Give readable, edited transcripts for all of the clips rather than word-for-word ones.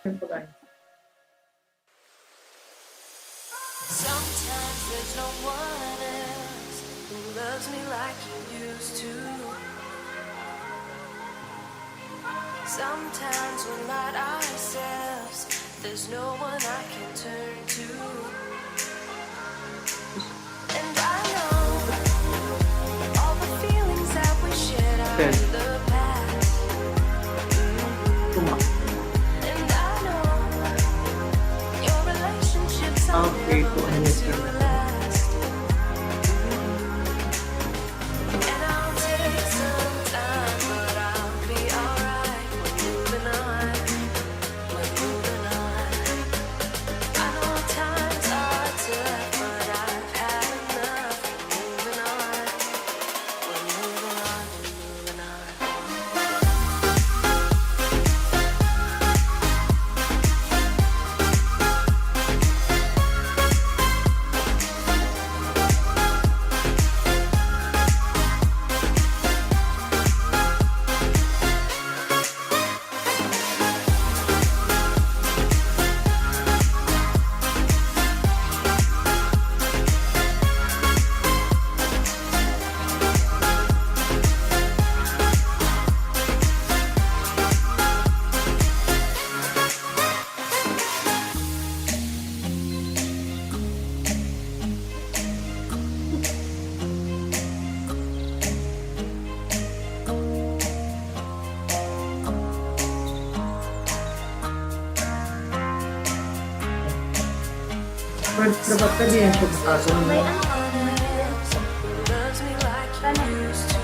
Sometimes there's no one else who loves me like you used to. Sometimes we're not ourselves. There's no one I can turn to. And I know all the feelings that we shared are in the past. And I know your relationships are never meant to last. And I'll take some time, but I'll be alright. We're moving on. We're moving on. I know time's hard to left, but I've had enough. We're moving on. We're moving on. We're moving on. Dapat ka din siya bukasa mo. Who loves me like you used to.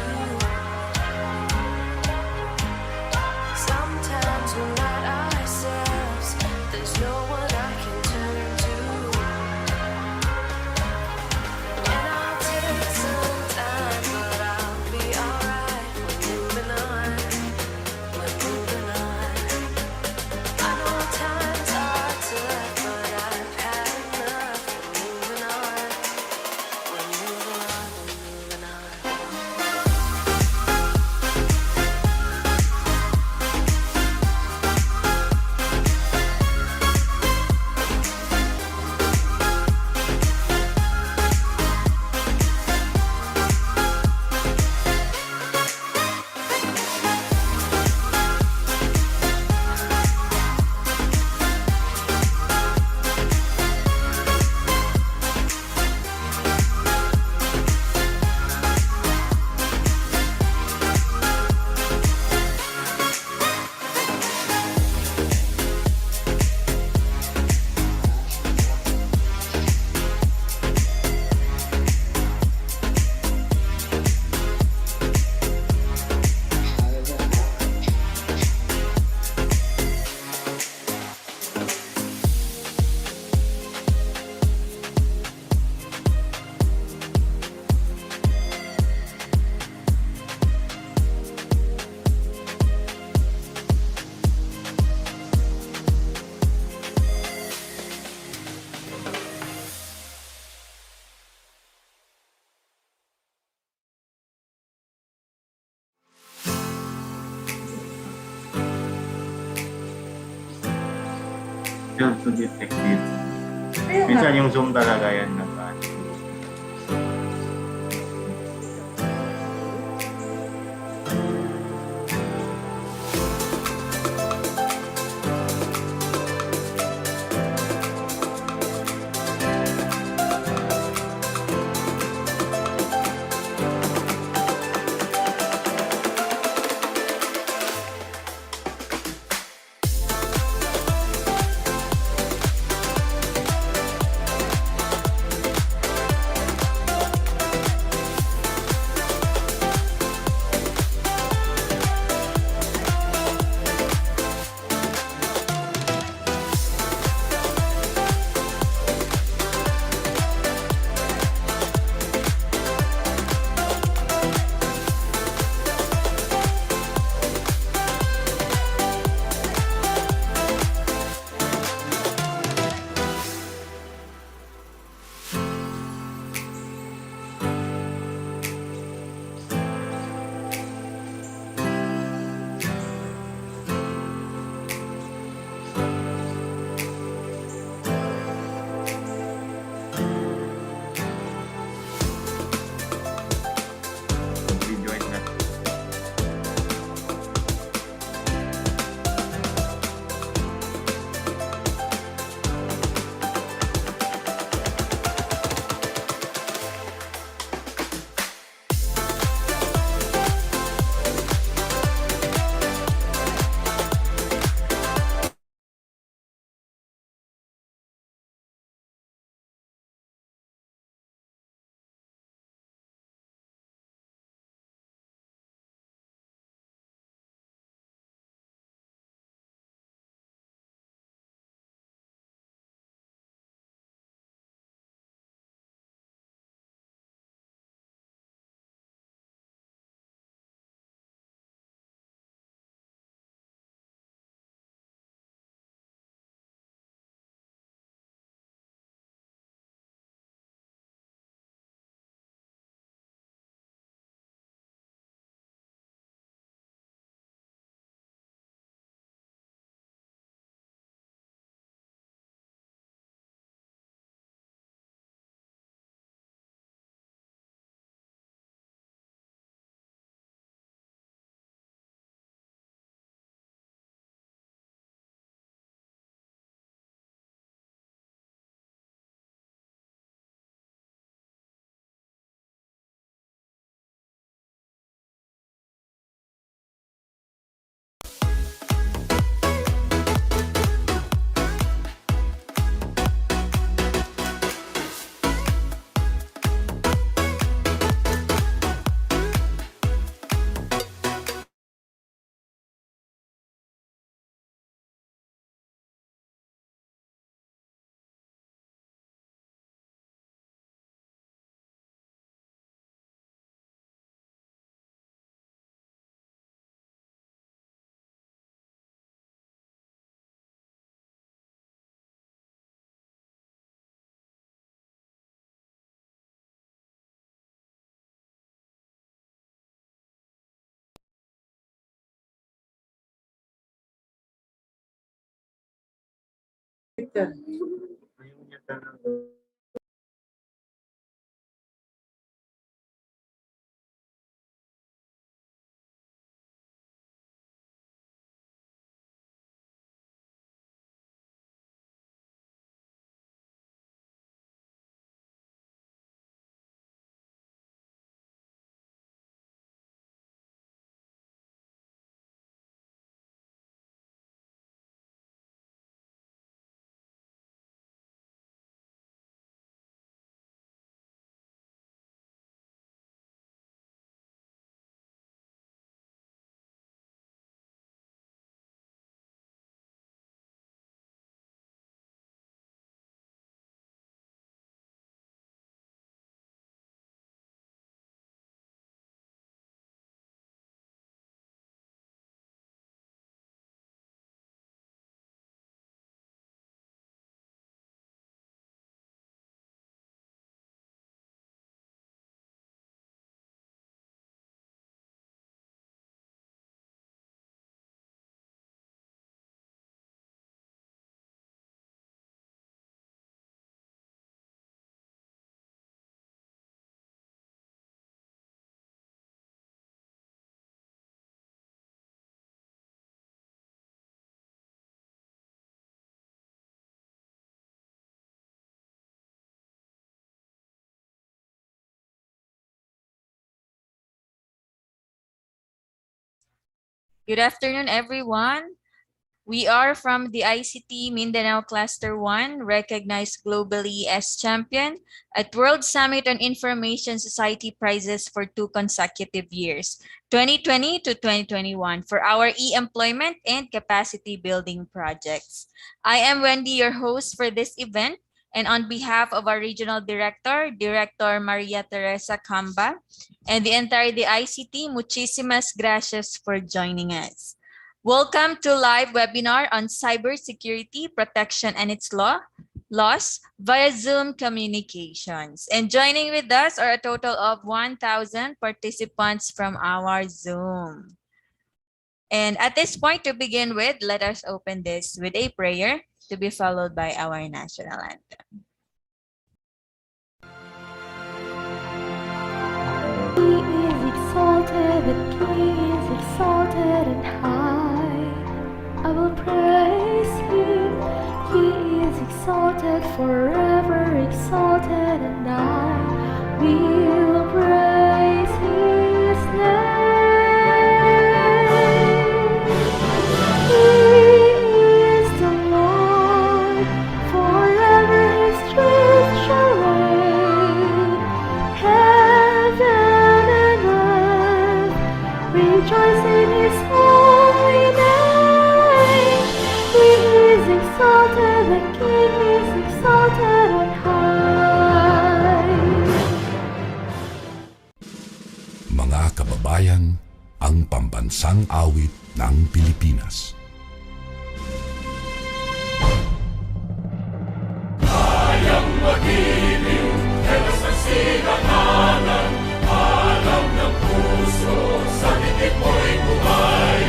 Sometimes we're not ourselves. There's no one I can turn to. And I'll take some time, but I'll be alright. We're moving on. We're moving on. I know time's hard to left, but I've had enough. We're moving on. We're moving on. We're moving on. Build to detect it. Minsan yung zoom talaga yan na. Yan. Ayaw niya talaga. Good afternoon, everyone. We are from the ICT Mindanao Cluster 1, recognized globally as champion at World Summit on Information Society prizes for 2 consecutive years, 2020 to 2021, for our e-employment and capacity building projects. I am Wendy, your host for this event, and on behalf of our regional director, Director Maria Teresa Camba, and the entire DICT, muchísimas gracias for joining us. Welcome to live webinar on cybersecurity protection and its loss via Zoom communications. And joining with us are a total of 1,000 participants from our Zoom. And at this point, to begin with, let us open this with a prayer to be followed by our national anthem. He is exalted, the King is exalted and high. I will praise him. He is exalted, forever exalted, and I will praise his name. He is the Lord, forever his truth shall reign. Heaven and earth rejoice in his holy name. He is exalted, the King is exalted on high. Mga kababayan, ang pambansang awit ng Pilipinas. Kayang magiliw, helas ng silanganan, alam ng puso, sa dikit mo'y buhay.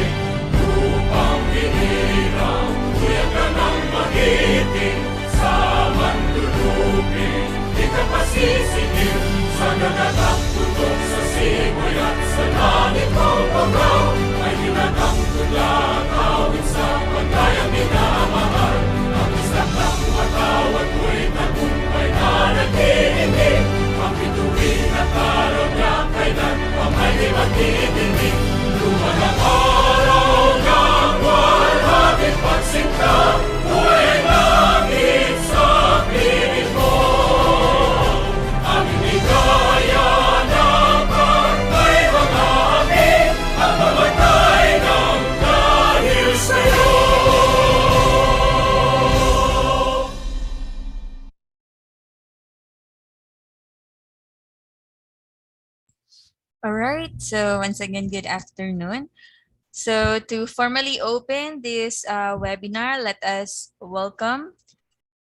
Lupang hinirang, kuya ka ng magiting, sa manlulupin, di ka pasisingil, sa nagatang tutok sa simoy at sa langit mong pagaw, ay hinatang tulang awit sa pagkayang minamahal. Ang isang ng watawat mo'y tagumpay na nagtitindig, ang bituin at araw niya kailan pang ay di magtitindig. Luman ang araw ng walhati pagsinta, buhay langit sa piling mo. Ang inigaya ng pagkay mga amin, ang mamatay ng dahil sa'yo. All right, so once again, good afternoon. So to formally open this webinar, let us welcome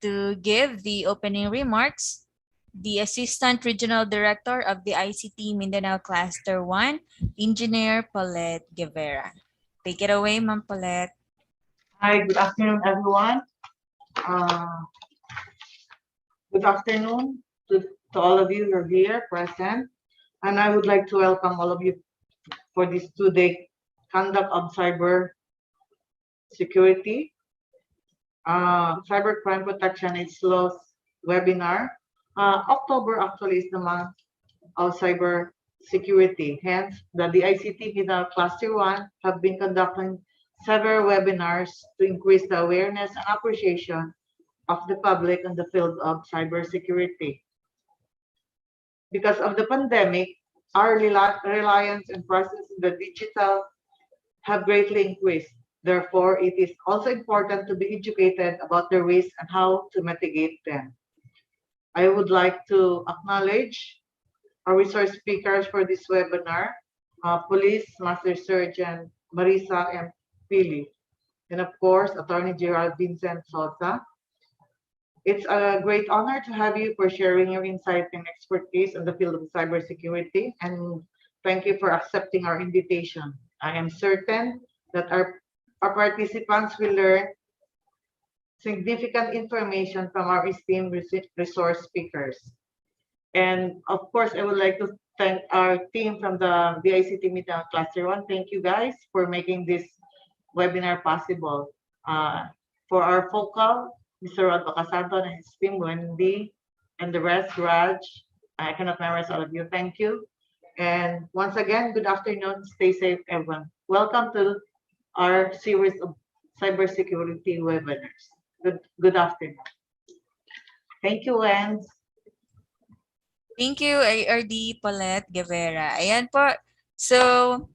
to give the opening remarks the Assistant Regional Director of the ICT Mindanao Cluster 1, Engineer Paulette Guevara. Take it away, Ma'am Paulette. Hi, good afternoon, everyone. Good afternoon to all of you who are here present. And I would like to welcome all of you for this 2-day conduct of cyber security, cyber crime protection and laws webinar. October actually is the month of cyber security. Hence, the DICT with the Cluster 1 have been conducting several webinars to increase the awareness and appreciation of the public in the field of cybersecurity. Because of the pandemic, our reliance and presence in the digital have greatly increased. Therefore, it is also important to be educated about the risks and how to mitigate them. I would like to acknowledge our resource speakers for this webinar, Police Master Surgeon Marisa M. Pili, and of course, Attorney Gerald Vincent Sosa. It's a great honor to have you for sharing your insight and expertise in the field of cybersecurity, and thank you for accepting our invitation. I am certain that our participants will learn significant information from our esteemed resource speakers. And of course, I would like to thank our team from the VICT Media Cluster 1. Thank you guys for making this webinar possible. For our focal, Mr. Rod Bacasanto and his team, Wendy, and the rest, Raj, I cannot memorize all of you. Thank you. And once again, good afternoon. Stay safe, everyone. Welcome to our series of cybersecurity webinars. Good afternoon. Thank you, Wendy. Thank you, ARD Paulette Guevara. Ayan po. So,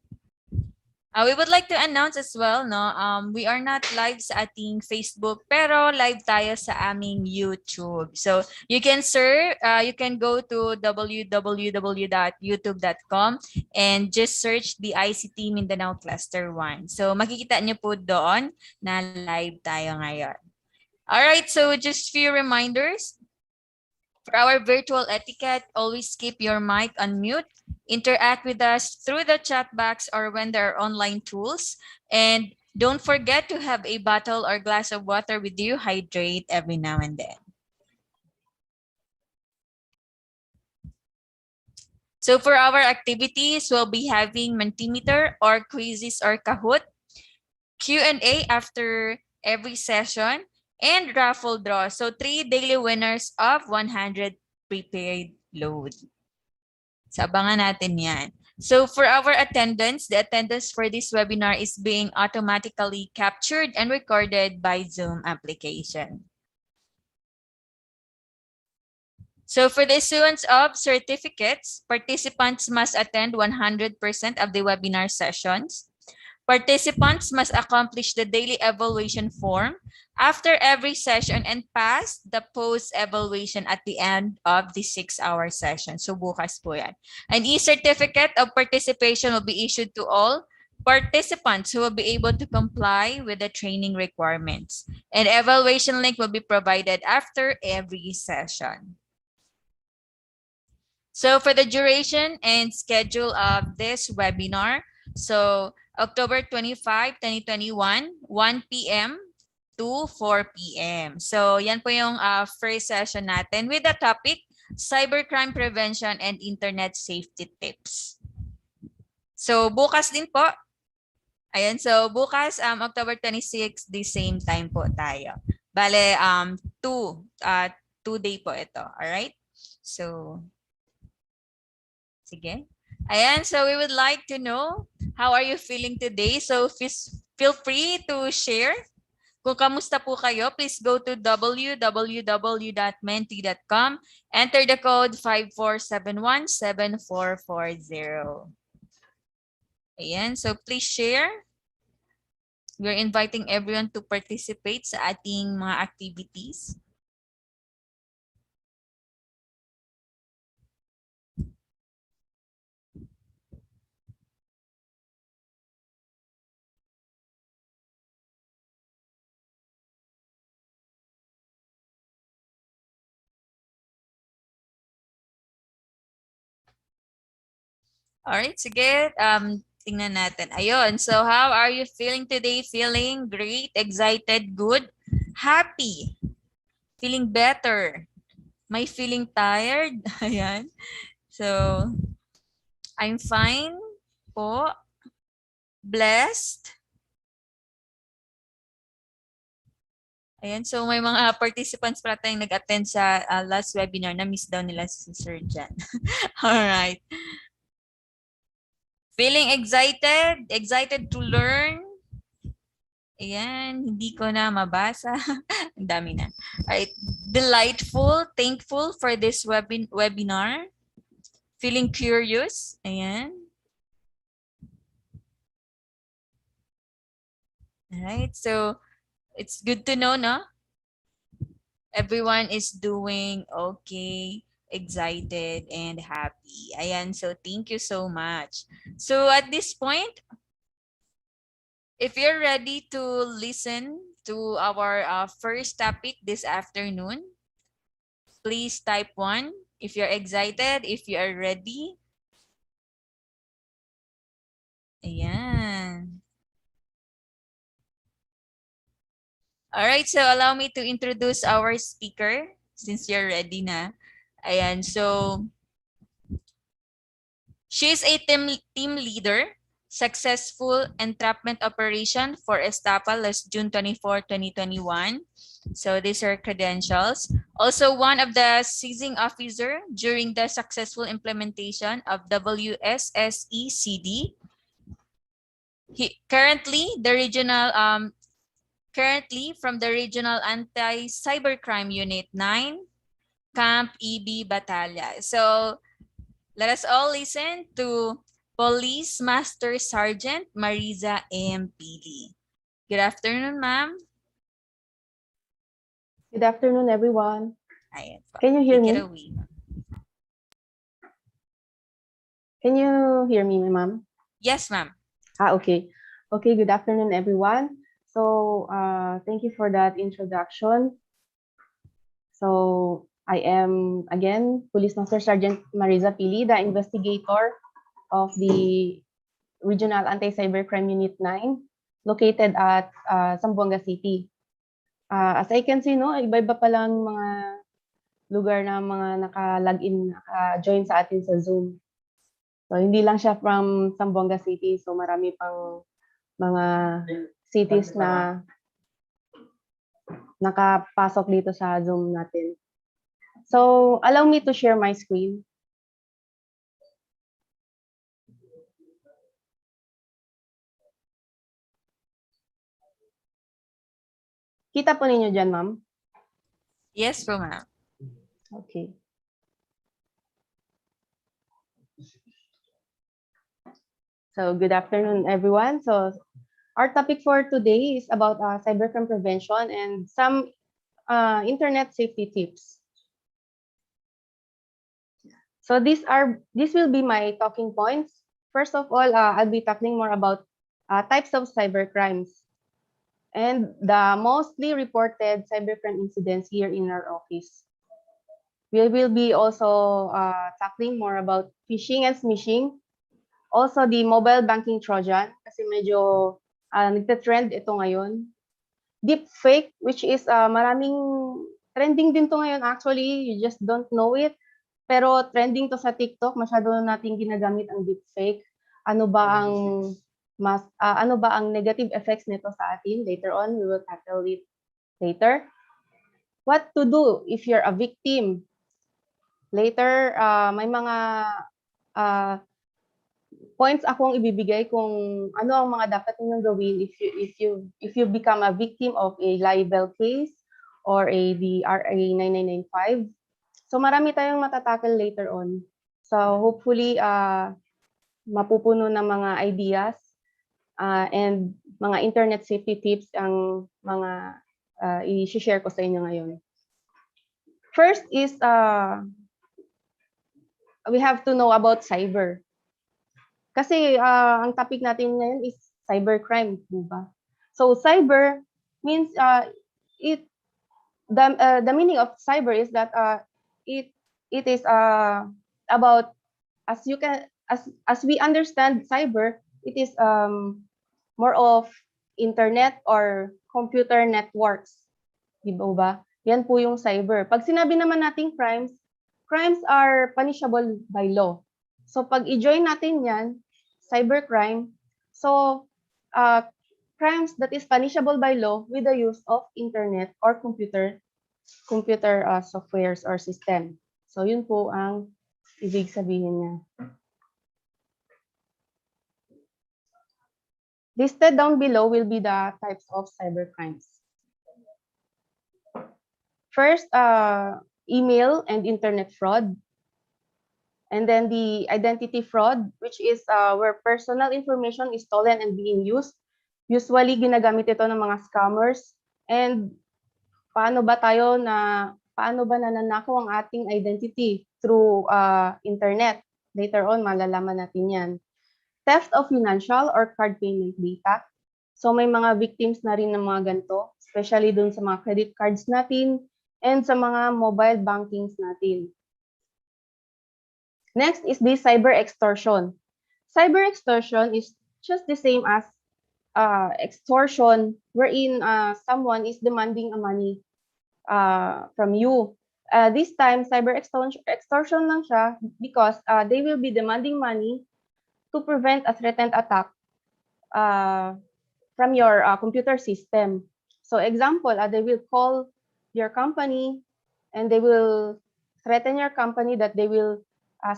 we would like to announce as well, no, we are not live sa ating Facebook, pero live tayo sa aming YouTube. So, you can go to www.youtube.com and just search the ICT Mindanao Cluster 1. So, makikita niyo po doon na live tayo ngayon. Alright, so just few reminders. For our virtual etiquette, always keep your mic on mute. Interact with us through the chat box or when there are online tools. And don't forget to have a bottle or glass of water with you. Hydrate every now and then. So for our activities, we'll be having Mentimeter or quizzes or Kahoot, Q&A after every session, and raffle draw. So 3 daily winners of 100 prepaid load. So abangan natin yan. So for our attendance, the attendance for this webinar is being automatically captured and recorded by Zoom application. So for the issuance of certificates, participants must attend 100% of the webinar sessions. Participants must accomplish the daily evaluation form after every session and pass the post-evaluation at the end of the 6-hour session. So bukas po yan. An e-certificate of participation will be issued to all participants who will be able to comply with the training requirements. An evaluation link will be provided after every session. So for the duration and schedule of this webinar, so October 25, 2021, 1 p.m. to 4 p.m. So yan po yung first session natin with the topic, Cybercrime Prevention and Internet Safety Tips. So bukas din po. Ayan, so bukas, October 26, the same time po tayo. Bale, 2-day po ito. Alright? So, sige. Ayan, so we would like to know, how are you feeling today? So feel free to share. Kung kamusta po kayo, please go to www.menti.com. Enter the code 54717440. Ayan, so please share. We're inviting everyone to participate sa ating mga activities. Alright, sige. Tingnan natin. Ayun. So, how are you feeling today? Feeling great, excited, good, Happy. Feeling better. May feeling tired. Ayan. So, I'm fine po. Blessed. Ayan. So, may mga participants pala tayong nag-attend sa last webinar na miss daw nila si Sir Jan. Alright. Feeling excited? Excited to learn? Ayan, hindi ko na mabasa. Ang dami na. Alright. Delightful, thankful for this webinar. Feeling curious? Ayan. Alright, so it's good to know, no? Everyone is doing okay, excited, and happy. Ayan, so thank you so much. So at this point, if you're ready to listen to our first topic this afternoon, please type 1 if you're excited, if you are ready. Ayan. All right, so allow me to introduce our speaker since you're ready na. Ayan, so she's a team leader, successful entrapment operation for Estapa last June 24, 2021. So these are credentials. Also one of the seizing officer during the successful implementation of WSSECD. Currently from the Regional Anti-Cybercrime Unit 9, Camp EB Batalya. So let us all listen to Police Master Sergeant Mariza M. Pili. Good afternoon, ma'am. Good afternoon, everyone. Ayan po. Can you hear Take it me? away. Can you hear me, ma'am? Yes, ma'am. Okay. Okay, good afternoon, everyone. So, thank you for that introduction. So, I am, again, Police Master Sergeant Mariza Pili, the investigator of the Regional Anti-Cybercrime Unit 9, located at Zamboanga City. As I can see, no, iba-iba pa lang mga lugar na mga naka-login, naka-join sa atin sa Zoom. So, hindi lang siya from Zamboanga City. So, marami pang mga cities na nakapasok dito sa Zoom natin. So, allow me to share my screen. Kita po ninyo dyan, ma'am? Yes po, ma'am. Okay. So, good afternoon, everyone. So, our topic for today is about cybercrime prevention and some internet safety tips. So, this will be my talking points. First of all, I'll be talking more about types of cybercrimes and the mostly reported cybercrime incidents here in our office. We will be also tackling more about phishing and smishing. Also, the mobile banking Trojan, kasi medyo nagte-trend ito ngayon. Deepfake, which is maraming trending din to ngayon actually, you just don't know it. Pero trending to sa TikTok, masyado nating ginagamit ang deepfake. Ano ba ang negative effects nito sa atin? Later on, we will tackle it later. What to do if you're a victim? Later, may mga points akong ibibigay kung ano ang mga dapat ninyong gawin if you become a victim of a libel case or the RA 9995. So marami tayong matatackle later on. So hopefully mapupuno ng mga ideas and mga internet safety tips ang mga i-share ko sa inyo ngayon. First is we have to know about cyber. Kasi ang topic natin ngayon is cybercrime, di ba? So cyber means the meaning of cyber is that it is about as we understand cyber, it is more of internet or computer networks. Di ba? Yan po yung cyber. Pag sinabi naman nating crimes, crimes are punishable by law. So pag i-join natin yan, cybercrime, so crimes that is punishable by law with the use of internet or computer softwares or system. So yun po ang ibig sabihin niya. Listed down below will be the types of cybercrimes. First, email and internet fraud. And then the identity fraud, which is where personal information is stolen and being used. Usually, ginagamit ito ng mga scammers. And paano ba nananakaw ang ating identity through internet? Later on, malalaman natin yan. Theft of financial or card payment data. So may mga victims na rin ng mga ganito, especially dun sa mga credit cards natin and sa mga mobile bankings natin. Next is the cyber extortion. Cyber extortion is just the same as extortion, wherein someone is demanding a money from you. This time, cyber extortion lang siya because they will be demanding money to prevent a threatened attack from your computer system. So example, they will call your company and they will threaten your company that they will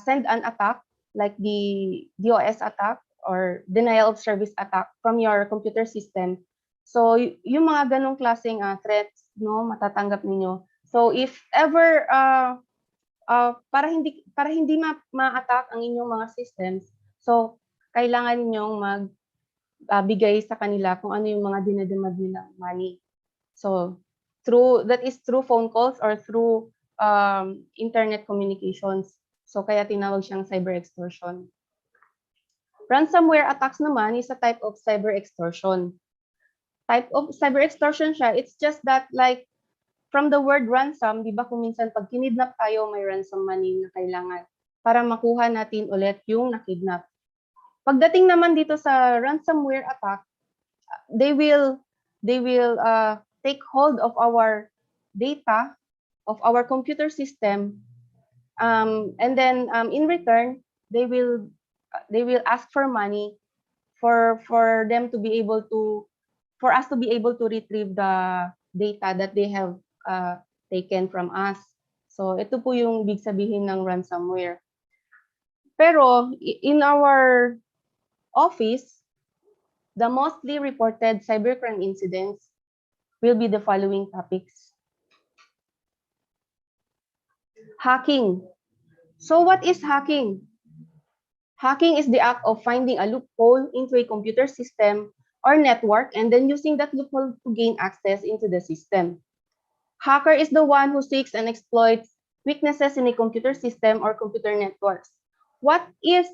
send an attack like the DOS attack or denial of service attack from your computer system. So yung mga ganong klaseng threats, no, matatanggap ninyo. So if ever para hindi ma-attack ang inyong mga systems, so kailangan ninyong magbigay sa kanila kung ano yung mga dinademand nilang money. So that is through phone calls or through internet communications. So kaya tinawag siyang cyber extortion. Ransomware attacks naman is a type of cyber extortion. Type of cyber extortion siya, it's just that like from the word ransom, di ba kung minsan pag kinidnap tayo, may ransom money na kailangan para makuha natin ulit yung nakidnap. Pagdating naman dito sa ransomware attack, they will take hold of our data, of our computer system, and then in return, they will ask for money for them to be able to, for us to be able to retrieve the data that they have taken from us. So ito po yung ibig sabihin ng ransomware. Pero in our office, the mostly reported cybercrime incidents will be the following topics. Hacking. So what is hacking? Hacking is the act of finding a loophole into a computer system or network and then using that loophole to gain access into the system. Hacker is the one who seeks and exploits weaknesses in a computer system or computer networks. What is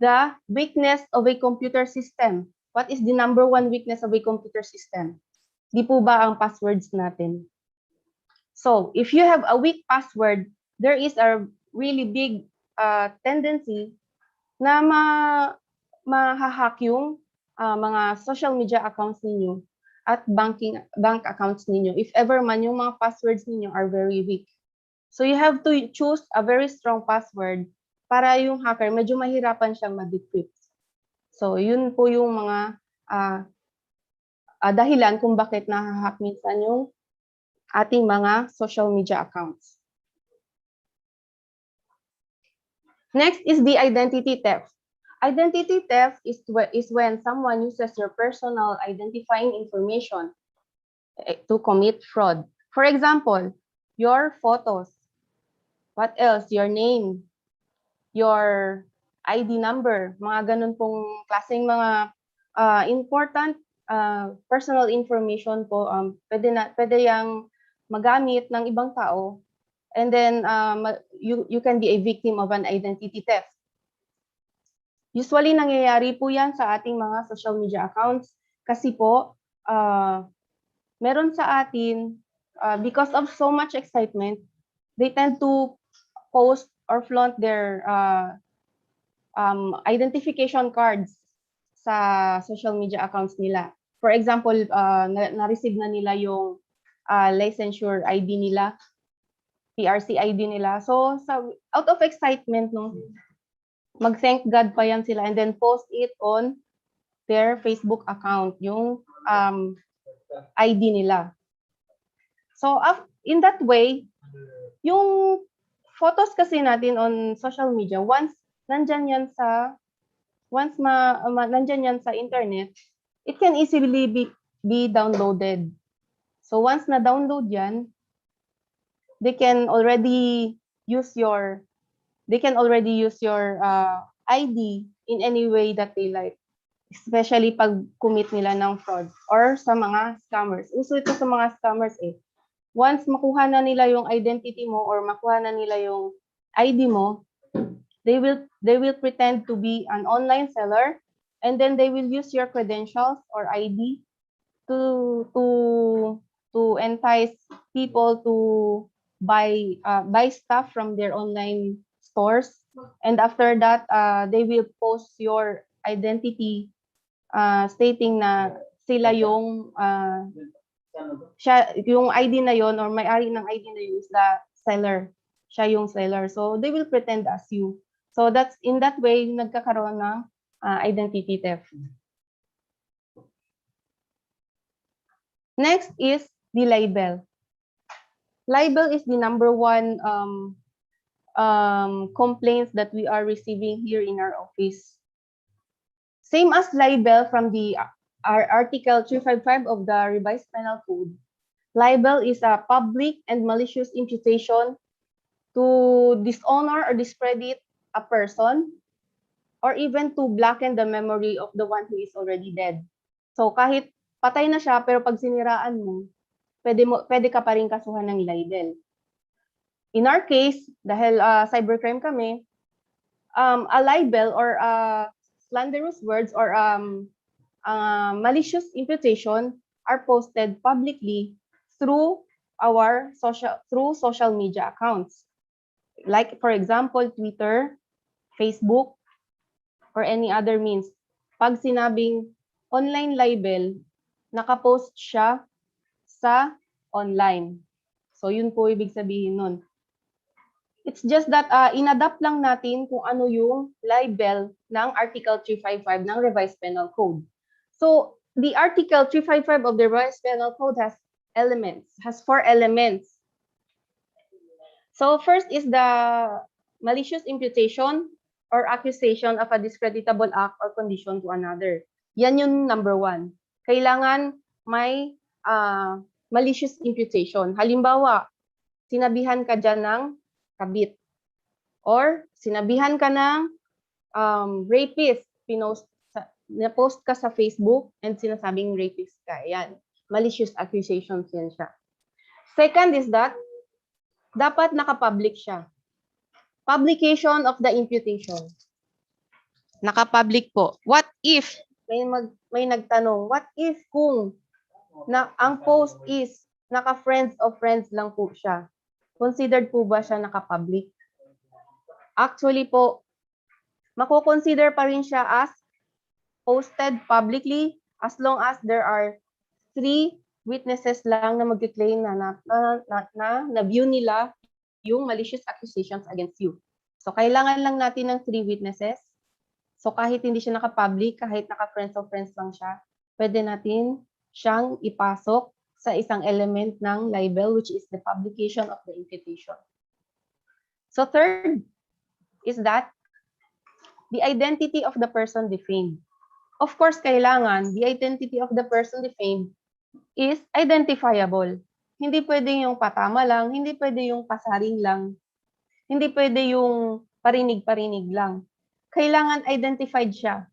the weakness of a computer system? What is the number one weakness of a computer system? Di po ba ang passwords natin? So, if you have a weak password, there is a really big tendency na ma-hack yung mga social media accounts ninyo at bank accounts ninyo if ever man yung mga passwords ninyo are very weak. So you have to choose a very strong password para yung hacker medyo mahirapan siyang ma-decrypt. So yun po yung mga dahilan kung bakit nahahack minsan yung ating mga social media accounts. Next is the identity theft. Identity theft is when someone uses your personal identifying information to commit fraud. For example, your photos. What else? Your name, your ID number, mga ganun pong klaseng mga important personal information po, pwede yang magamit ng ibang tao, and then you can be a victim of an identity theft. Usually, nangyayari po yan sa ating mga social media accounts kasi po, meron sa atin, because of so much excitement, they tend to post or flaunt their identification cards sa social media accounts nila. For example, na-receive na nila yung licensure ID nila, PRC ID nila. So, out of excitement, no, mag-thank God pa yan sila and then post it on their Facebook account, yung ID nila. So, in that way, yung photos kasi natin on social media, once nandyan yan sa internet, it can easily be downloaded. So once na-download yan, they can already use your ID in any way that they like. Especially pag commit nila ng fraud or sa mga scammers. Uso ito sa mga scammers eh. Once makuha na nila yung identity mo or makuha na nila yung ID mo, they will pretend to be an online seller and then they will use your credentials or ID to entice people to buy stuff from their online stores, and after that they will post your identity stating na sila yung yung ID na yon or may-ari ng ID na yun is the seller. Siya yung seller. So they will pretend as you. So that's in that way nagkakaroon ng identity theft. Next is the libel. Libel is the number one complaints that we are receiving here in our office. Same as libel from our Article 355 of the Revised Penal Code. Libel is a public and malicious imputation to dishonor or discredit a person or even to blacken the memory of the one who is already dead. So kahit patay na siya pero pag siniraan mo, pwede ka pa rin kasuhan ng libel. In our case, dahil cybercrime kami, a libel or slanderous words or malicious imputation are posted publicly through social media accounts. Like for example, Twitter, Facebook, or any other means. Pag sinabing online libel, nakapost siya sa online. So yun po ibig sabihin nun. It's just that inadapt lang natin kung ano yung libel ng Article 355 ng Revised Penal Code. So the Article 355 of the Revised Penal Code has 4 elements. So first is the malicious imputation or accusation of a discreditable act or condition to another. Yan yung number 1. Kailangan may malicious imputation. Halimbawa, sinabihan ka dyan ng kabit or sinabihan ka ng rapist, na-post ka sa Facebook and sinasabing rapist ka. Yan. Malicious accusations yan siya. Second is that dapat nakapublic siya. Publication of the imputation. Nakapublic po. What if, may nagtanong, what if kung ang post is naka-friends of friends lang po siya? Considered po ba siya naka-public? Actually po, mako-consider pa rin siya as posted publicly as long as there are 3 witnesses lang na mag-claim na view nila yung malicious accusations against you. So, kailangan lang natin ng 3 witnesses. So, kahit hindi siya naka-public, kahit naka-friends of friends lang siya, pwede natin siyang ipasok sa isang element ng libel, which is the publication of the imputation. So, third is that the identity of the person defamed. Of course, kailangan the identity of the person defamed is identifiable. Hindi pwede yung patama lang, hindi pwede yung pasaring lang, hindi pwede yung parinig-parinig lang. Kailangan identified siya.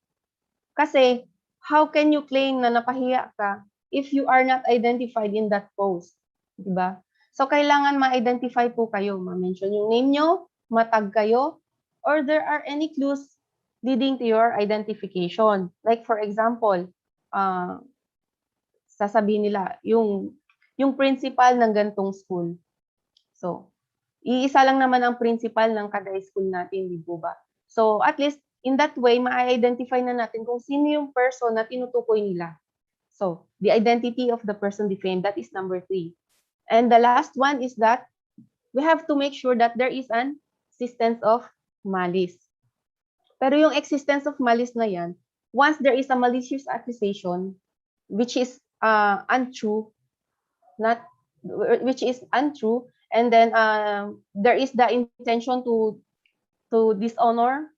Kasi, how can you claim na napahiya ka if you are not identified in that post? Diba? So, kailangan ma-identify po kayo. Ma-mention yung name nyo, matag kayo, or there are any clues leading to your identification. Like for example, sasabihin nila, yung principal ng gantong school. So, iisa lang naman ang principal ng kada school natin, di ba? So, at least, in that way, ma-identify na natin kung sino yung person na tinutukoy nila. So, the identity of the person defamed, that is number 3. And the last one is that we have to make sure that there is an existence of malice. Pero yung existence of malice na yan, once there is a malicious accusation, which is untrue, and then there is the intention to dishonor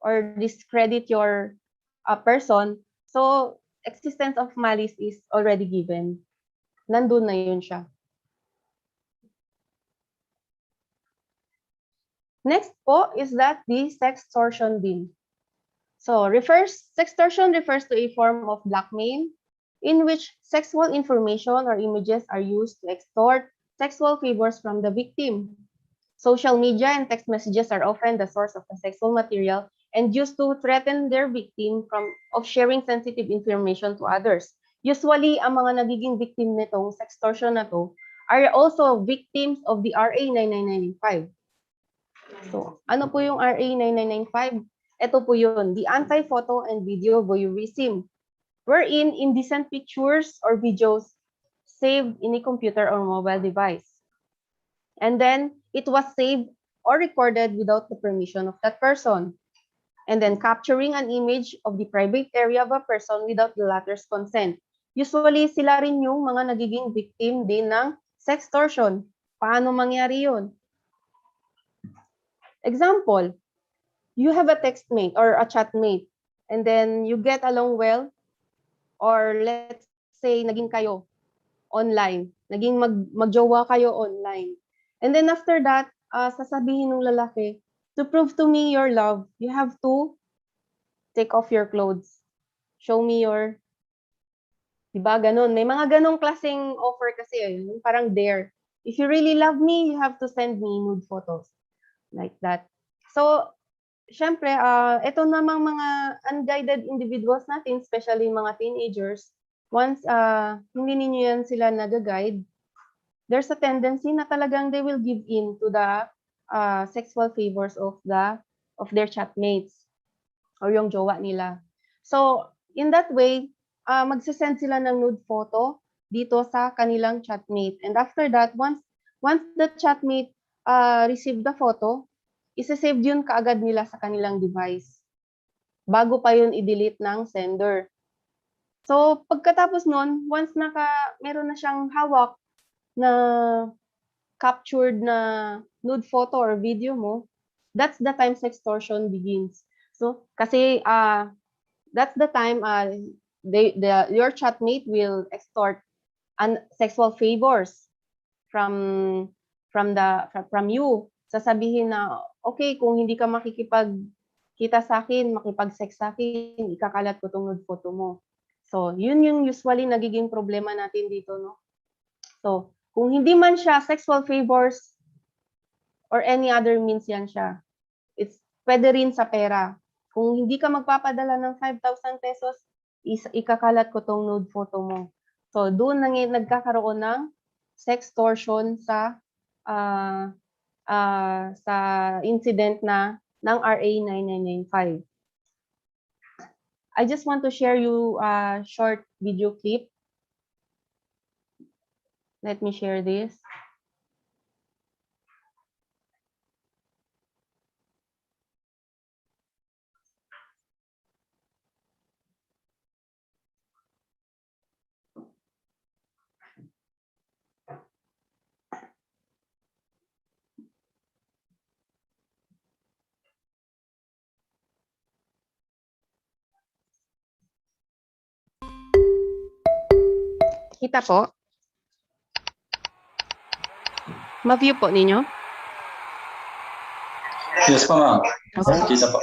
or discredit your person, so existence of malice is already given. Nandun na yun siya. Next po is that the sextortion din. So sextortion refers to a form of blackmail in which sexual information or images are used to extort sexual favors from the victim. Social media and text messages are often the source of the sexual material and used to threaten their victim of sharing sensitive information to others. Usually, ang mga nagiging victim nitong sextortion na to are also victims of the RA 9995. So, ano po yung RA 9995? Ito po yun, the Anti-Photo and Video Voyeurism, wherein indecent pictures or videos saved in a computer or mobile device. And then, it was saved or recorded without the permission of that person. And then, capturing an image of the private area of a person without the latter's consent. Usually, sila rin yung mga nagiging victim din ng sextortion. Paano mangyari yun? Example, you have a textmate or a chatmate, and then you get along well, or let's say, naging kayo online, naging magjowa kayo online. And then after that, sasabihin ng lalaki, to prove to me your love, you have to take off your clothes. Show me your, diba, ganun. May mga ganong klaseng offer kasi, parang dare. If you really love me, you have to send me nude photos. Like that. So, syempre, ito namang mga unguided individuals natin, especially mga teenagers, once hindi ninyo yan sila nag-guide, there's a tendency na talagang they will give in to the sexual favors of their chatmates or yung jowa nila. So, in that way, magsisend sila ng nude photo dito sa kanilang chatmate. And after that, once the chatmate receive the photo, isa-save yun kaagad nila sa kanilang device bago pa yun i-delete ng sender. So, pagkatapos nun, once meron na siyang hawak na captured na nude photo or video mo, that's the time sextortion begins. So, kasi that's the time your chatmate will extort sexual favors from you. Sasabihin na, okay, kung hindi ka makikipagkita sa akin, makipag-sex sa akin, ikakalat ko tong nude photo mo. So, yun yung usually nagiging problema natin dito, no? So, kung hindi man siya sexual favors or any other means yan siya, pwede rin sa pera. Kung hindi ka magpapadala ng 5,000 pesos, ikakalat ko tong nude photo mo. So, doon nagkakaroon ng sextortion sa incident ng RA 9995. I just want to share you a short video clip. Let me share this. Kita po? Ma-view po ninyo? Yes po, ma'am. Okay. Kita po.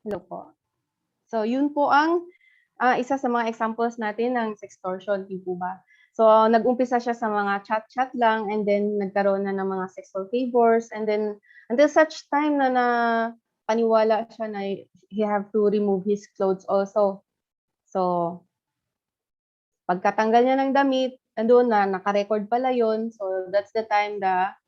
Hello po. So, yun po ang isa sa mga examples natin ng sextortion, di po ba? So, nag-umpisa siya sa mga chat-chat lang and then nagkaroon na ng mga sexual favors and then until such time na paniwala siya na he have to remove his clothes also. So, pagkatanggal niya ng damit, andun na, naka-record pala yun. So, that's the time that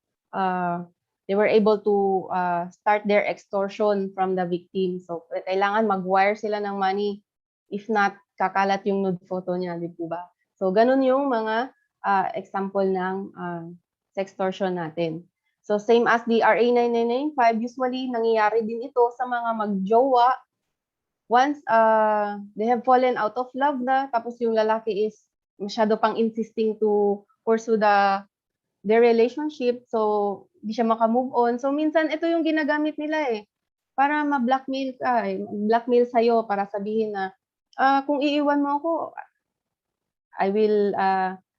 they were able to start their extortion from the victim. So, kailangan mag-wire sila ng money. If not, kakalat yung nude photo niya, di po ba? So, ganun yung mga example ng sextortion natin. So, same as the RA 9995, usually nangyayari din ito sa mga magjowa. Once they have fallen out of love na, tapos yung lalaki is masyado pang insisting to pursue their relationship, so di siya maka-move on. So minsan ito yung ginagamit nila para ma-blackmail ka, blackmail sa'yo para sabihin na kung iiwan mo ako, I will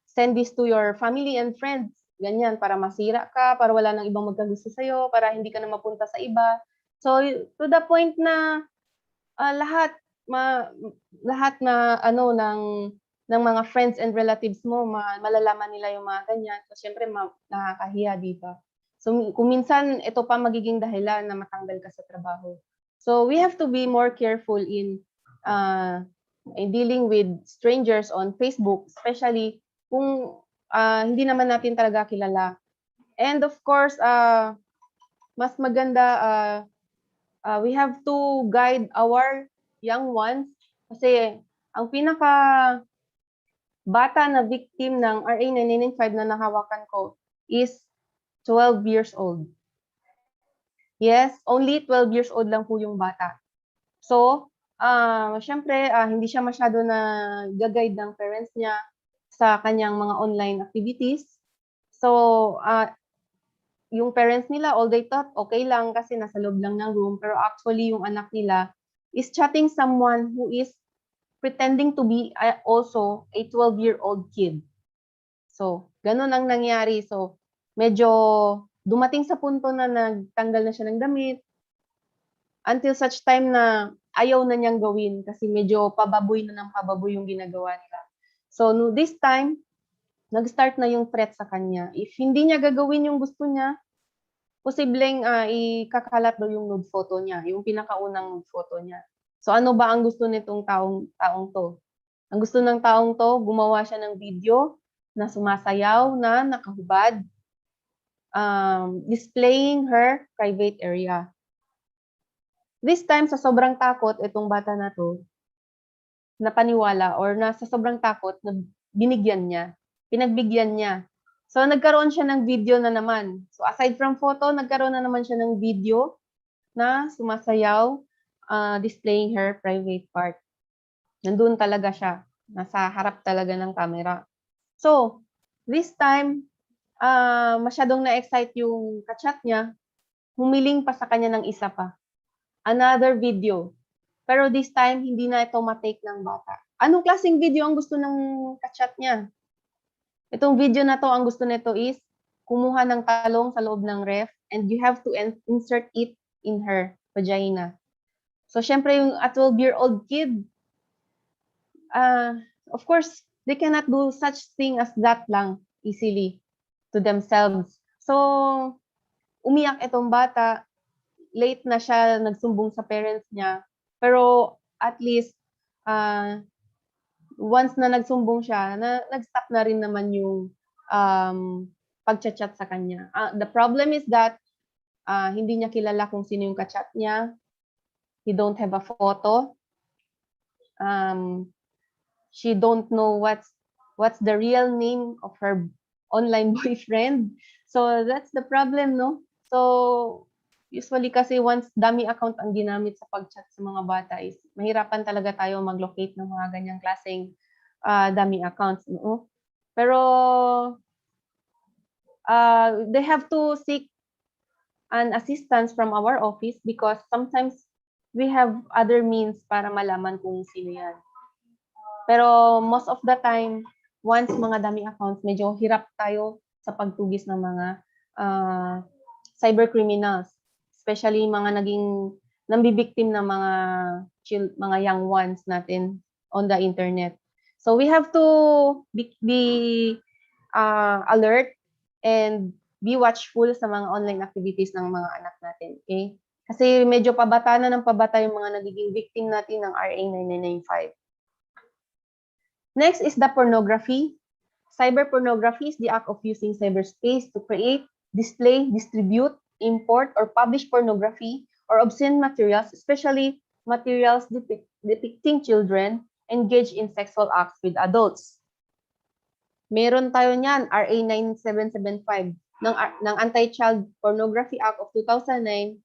send this to your family and friends. Ganyan, para masira ka, para wala nang ibang magkagusto sa'yo, para hindi ka na mapunta sa iba. So to the point na lahat na ano ng mga friends and relatives mo malalaman nila yung mga ganyan. So syempre nakakahiya, di ba? So kung minsan ito pa magiging dahilan na matanggal ka sa trabaho. So we have to be more careful in dealing with strangers on Facebook, especially kung hindi naman natin talaga kilala. And of course, mas maganda we have to guide our young ones kasi ang pinaka bata na victim ng RA 9995 na nahawakan ko is 12 years old. Yes, only 12 years old lang po yung bata. So, syempre, hindi siya masyado na guide ng parents niya sa kanyang mga online activities. So, yung parents nila, all they thought, okay lang kasi nasa loob lang ng room. Pero actually, yung anak nila is chatting someone who is pretending to be also a 12-year-old kid. So, ganun ang nangyari. So, medyo dumating sa punto na nagtanggal na siya ng damit until such time na ayaw na niyang gawin kasi medyo pababoy na ng pababoy yung ginagawa nila. So, no, this time, nag-start na yung threat sa kanya. If hindi niya gagawin yung gusto niya, posibleng ikakalat daw yung nude photo niya, yung pinakaunang nude photo niya. So ano ba ang gusto nitong taong to? Ang gusto ng taong to, gumawa siya ng video na sumasayaw na nakahubad, displaying her private area. This time, sa sobrang takot, itong bata na to, napaniwala or sa sobrang takot, na binigyan niya. Pinagbigyan niya. So, nagkaroon siya ng video na naman. So, aside from photo, nagkaroon na naman siya ng video na sumasayaw, displaying her private part. Nandun talaga siya. Nasa harap talaga ng camera. So, this time, masyadong na-excite yung kachat niya. Humiling pa sa kanya ng isa pa. Another video. Pero this time, hindi na ito matake ng bata. Anong klaseng video ang gusto ng kachat niya? Itong video na to, ang gusto nito is kumuha ng talong sa loob ng ref and you have to insert it in her vagina. So, syempre, yung 12-year-old kid, of course, they cannot do such thing as that lang easily to themselves. So, umiyak itong bata. Late na siya nagsumbong sa parents niya. Pero, at least, once na nagsumbong siya, nag-stop na rin naman yung pag-chat sa kanya. The problem is that hindi niya kilala kung sino yung ka-chat niya. He don't have a photo. She don't know what's the real name of her online boyfriend. So that's the problem, no? So Usually kasi once dummy account ang ginamit sa pag-chat sa mga bata is mahirapan talaga tayo mag-locate ng mga ganyang klaseng dummy accounts. No? Pero they have to seek an assistance from our office because sometimes we have other means para malaman kung sino yan. Pero most of the time, once mga dummy accounts, medyo hirap tayo sa pagtugis ng mga cyber criminals, especially mga naging nambibiktim ng mga young ones natin on the internet. So we have to be alert and be watchful sa mga online activities ng mga anak natin, okay? Kasi medyo pabata na ng pabata yung mga nagiging victim natin ng RA 9995. Next is the pornography. Cyber pornography is the act of using cyberspace to create, display, distribute, import, or publish pornography or obscene materials, especially materials depicting children engaged in sexual acts with adults. Meron tayo niyan, RA 9775 ng Anti-Child Pornography Act of 2009,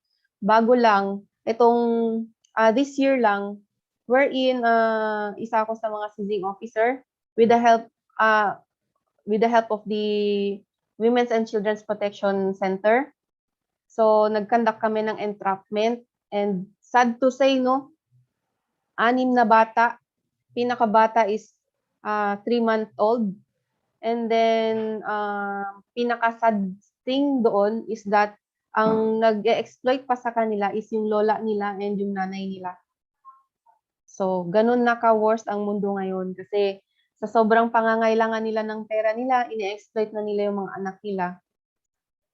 bago lang, itong this year lang, wherein isa ako sa mga seizing officer with the help of the Women's and Children's Protection Center. So, nag-conduct kami ng entrapment and sad to say, no, 6 na bata, pinakabata is 3-month-old. And then, pinaka-sad thing doon is that ang nag-exploit pa sa kanila is yung lola nila and yung nanay nila. So, ganun naka-worst ang mundo ngayon kasi sa sobrang pangangailangan nila ng pera nila, ini-exploit na nila yung mga anak nila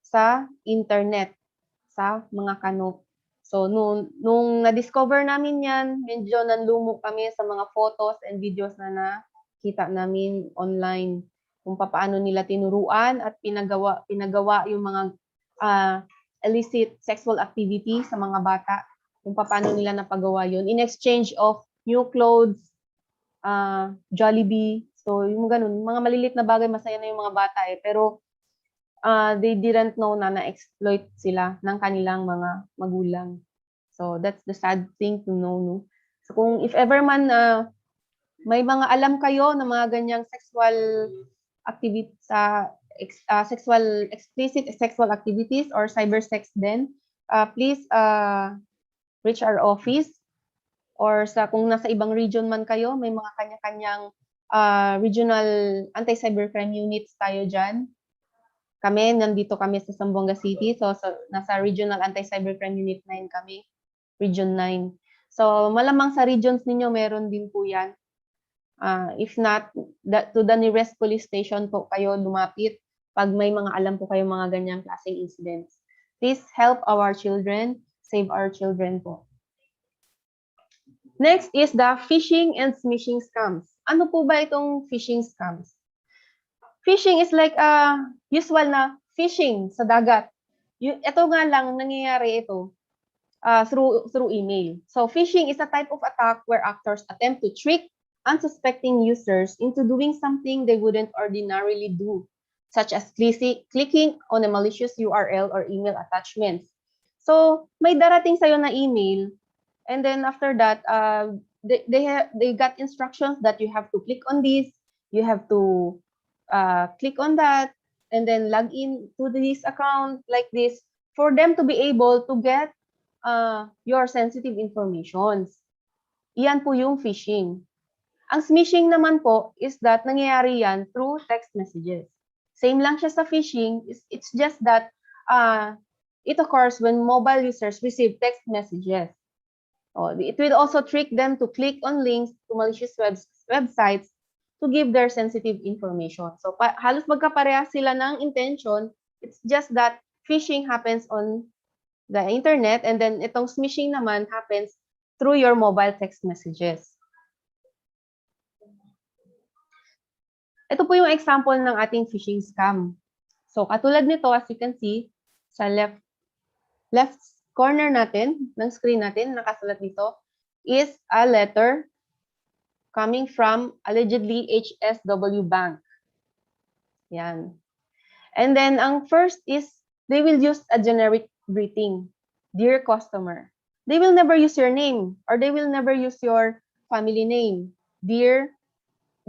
sa internet, sa mga kano. So, nung na-discover namin yan, medyo nanlumo kami sa mga photos and videos na nakita namin online kung paano nila tinuruan at pinagawa yung mga illicit sexual activity sa mga bata, kung paano nila napagawa yun in exchange of new clothes, Jollibee. So, yung ganun, mga malilit na bagay, masaya na yung mga bata pero they didn't know na na-exploit sila ng kanilang mga magulang. So, that's the sad thing to know, no? So, kung if ever man may mga alam kayo na mga ganyang sexual activity explicit sexual activities or cybersex din, please reach our office or kung nasa ibang region man kayo, may mga kanya-kanyang regional anti-cybercrime units tayo dyan. Nandito kami sa Zamboanga City, so nasa regional anti-cybercrime unit 9 kami, region 9. So malamang sa regions ninyo meron din po yan. If not, to the nearest police station po kayo lumapit pag may mga alam po kayo mga ganyang klaseng incidents. Please help our children, save our children po. Next is the phishing and smishing scams. Ano po ba itong phishing scams? Phishing is like usual na phishing sa dagat. Ito nga lang, nangyayari ito through email. So phishing is a type of attack where actors attempt to trick unsuspecting users into doing something they wouldn't ordinarily do, such as clicking on a malicious URL or email attachments. So, may darating sa'yo na email, and then after that, they got instructions that you have to click on this, you have to click on that, and then log in to this account like this for them to be able to get your sensitive informations. Iyan po yung phishing. Ang smishing naman po is that nangyayari yan through text messages. Same lang siya sa phishing. It's just that it occurs when mobile users receive text messages. It will also trick them to click on links to malicious websites to give their sensitive information. So halos magkaparehas sila ng intention. It's just that phishing happens on the internet and then itong smishing naman happens through your mobile text messages. Ito po yung example ng ating phishing scam. So, katulad nito, as you can see, sa left corner natin, ng screen natin, nakasulat dito, is a letter coming from allegedly HSW Bank. Yan. And then, ang first is, they will use a generic greeting. dear customer. They will never use your name or they will never use your family name. Dear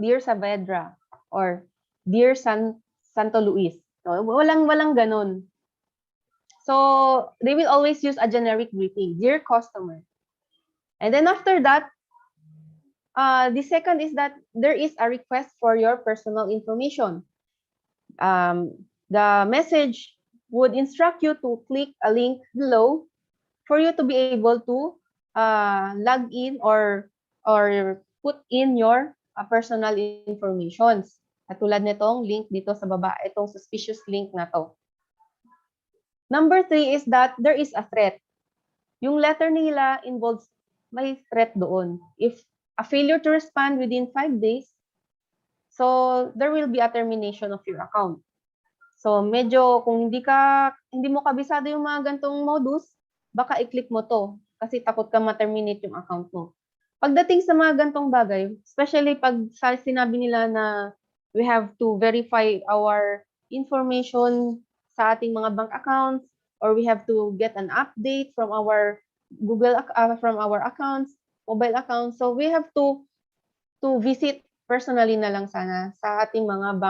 Saavedra or Dear Santo Luis. So, walang ganun. So, they will always use a generic greeting, dear customer. And then after that, the second is that there is a request for your personal information. The message would instruct you to click a link below for you to be able to log in or put in your personal informations. Katulad nitong link dito sa baba, itong suspicious link na to. Number 3 is that there is a threat. Yung letter nila involves may threat doon. If a failure to respond within 5 days, so there will be a termination of your account. So medyo kung hindi mo kabisado yung mga gantong modus, baka i-click mo to kasi takot ka ma-terminate yung account mo. Pagdating sa mga gantong bagay, especially pag sinabi nila na we have to verify our information sa ating mga bank accounts or we have to get an update from our from our accounts, mobile accounts. So we have to visit personally na lang sana sa ating mga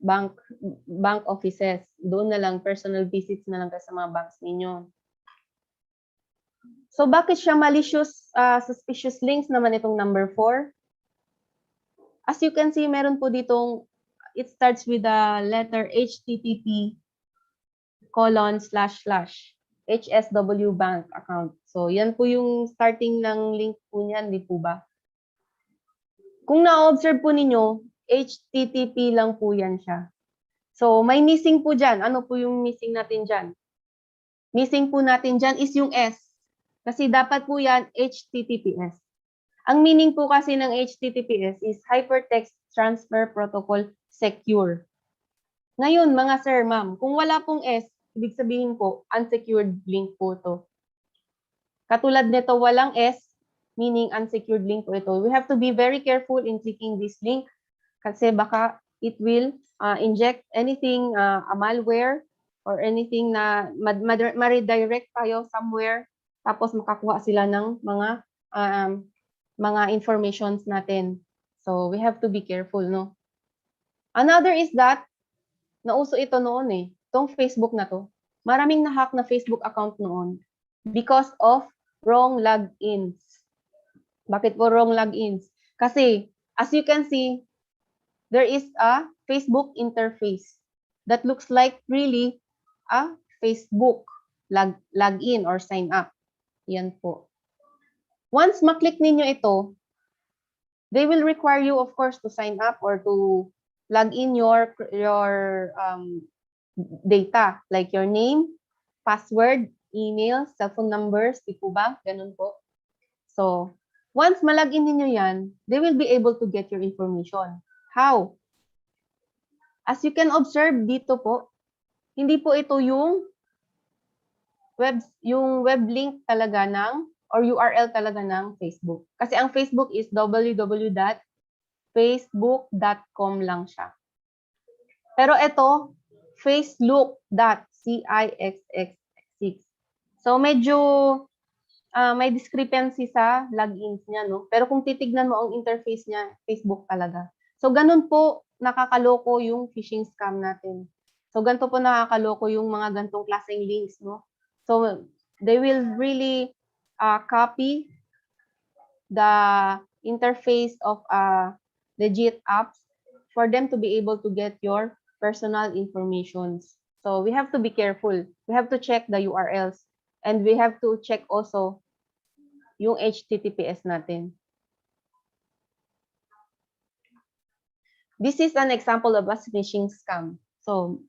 bank offices. Doon na lang, personal visits na lang sa mga banks ninyo. So bakit siya malicious, suspicious links naman itong number 4? As you can see, meron po ditong, it starts with the letter http:// bank account. So yan po yung starting ng link po niyan, di po ba? Kung na-observe po ninyo, HTTP lang po yan siya. So, may missing po dyan. Ano po yung missing natin dyan? Missing po natin dyan is yung S. Kasi dapat po yan HTTPS. Ang meaning po kasi ng HTTPS is Hypertext Transfer Protocol Secure. Ngayon, mga sir, ma'am, kung wala pong S, ibig sabihin po, unsecured link po to. Katulad nito, walang S, meaning unsecured link po ito. We have to be very careful in clicking this link kasi baka it will inject anything, a malware or anything na ma-redirect tayo somewhere tapos makakuha sila ng mga informations natin. So, we have to be careful, no? Another is that, nauso ito noon eh, itong Facebook na to. Maraming na-hack na Facebook account noon because of wrong logins. Bakit po wrong logins? Kasi, as you can see, there is a Facebook interface that looks like really a Facebook login or sign up. Yan po. Once maklik ninyo ito, they will require you, of course, to sign up or to log in your data, like your name, password, email, cellphone numbers, di po ba? Ganun po. So, once malagin ninyo yan, they will be able to get your information. How? As you can observe dito po, hindi po ito yung web link talaga ng or URL talaga ng Facebook. Kasi ang Facebook is www.facebook.com lang siya. Pero ito, facelook.cixx6. So medyo may discrepancy sa logins niya, no? Pero kung titignan mo ang interface niya, Facebook talaga. So ganun po nakakaloko yung phishing scam natin. So ganito po nakakaloko yung mga gantong klaseng links, no? So they will really copy the interface of legit apps for them to be able to get your personal information. So we have to be careful. We have to check the URLs and we have to check also yung HTTPS natin. This is an example of a phishing scam. So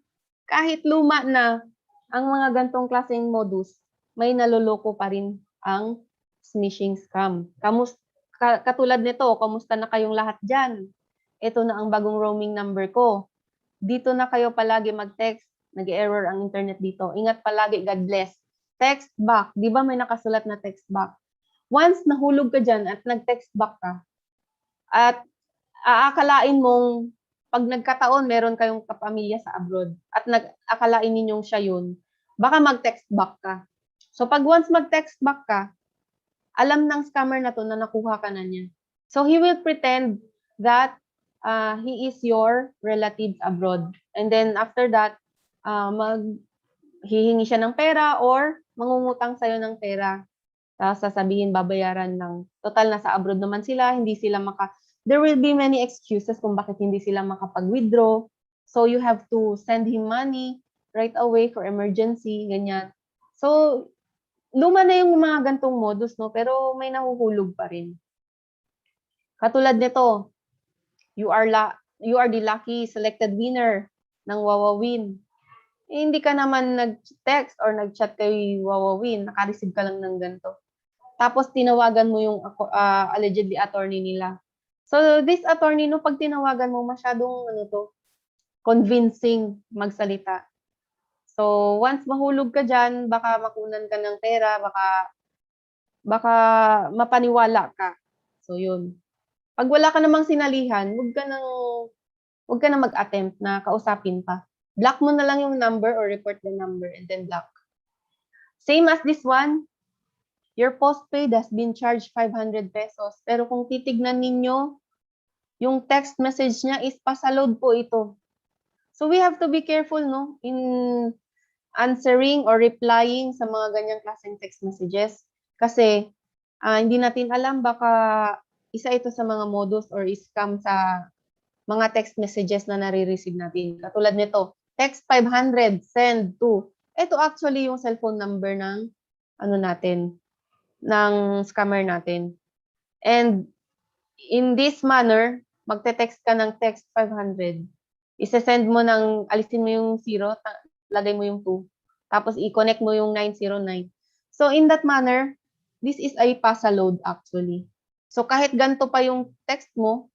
kahit luma na ang mga gantong klaseng modus, may naloloko pa rin ang phishing scam. Katulad nito, kamusta na kayong lahat dyan? Ito na ang bagong roaming number ko. Dito na kayo palagi mag-text. Nag-error ang internet dito. Ingat palagi, God bless. Text back. Di ba may nakasulat na text back? Once nahulog ka dyan at nag-text back ka, at aakalain mong pag nagkataon meron kayong kapamilya sa abroad at akalain ninyong siya yun, baka mag-text back ka. So pag once mag-text back ka, alam ng scammer na to na nakuha ka na niya. So he will pretend that he is your relative abroad. And then after that, hihingi siya ng pera or mangungutang sa'yo ng pera. Tapos sasabihin babayaran ng total nasa abroad naman sila, hindi sila there will be many excuses kung bakit hindi sila makapag-withdraw. So you have to send him money right away for emergency, ganyan. So luma na yung mga gantong modus, no? Pero may nahuhulog pa rin. Katulad nito, you are the lucky selected winner ng Wawawin. Eh, hindi ka naman nag-text or nag-chat kay Wawawin, naka-receive ka lang ng ganito. Tapos tinawagan mo yung allegedly attorney nila. So this attorney, no, pag tinawagan mo, masyadong convincing magsalita. So once mahulog ka dyan, baka makunan ka ng pera, baka mapaniwala ka. So yun. Pag wala ka namang sinalihan, huwag ka na mag-attempt na kausapin pa. Block mo na lang yung number or report the number and then block. Same as this one, your postpaid has been charged 500 pesos. Pero kung titignan ninyo, yung text message niya is pasaload po ito. So we have to be careful, no, in answering or replying sa mga ganyang klaseng text messages. Kasi hindi natin alam, baka isa ito sa mga modus or scam sa mga text messages na nare-receive natin. Katulad nito, text 500, send to. Ito actually yung cellphone number ng ng scammer natin. And in this manner, magte-text ka ng text 500. Isa-send mo alisin mo yung 0, lagay mo yung 2. Tapos i-connect mo yung 909. So in that manner, this is a pasaload actually. So kahit ganito pa yung text mo,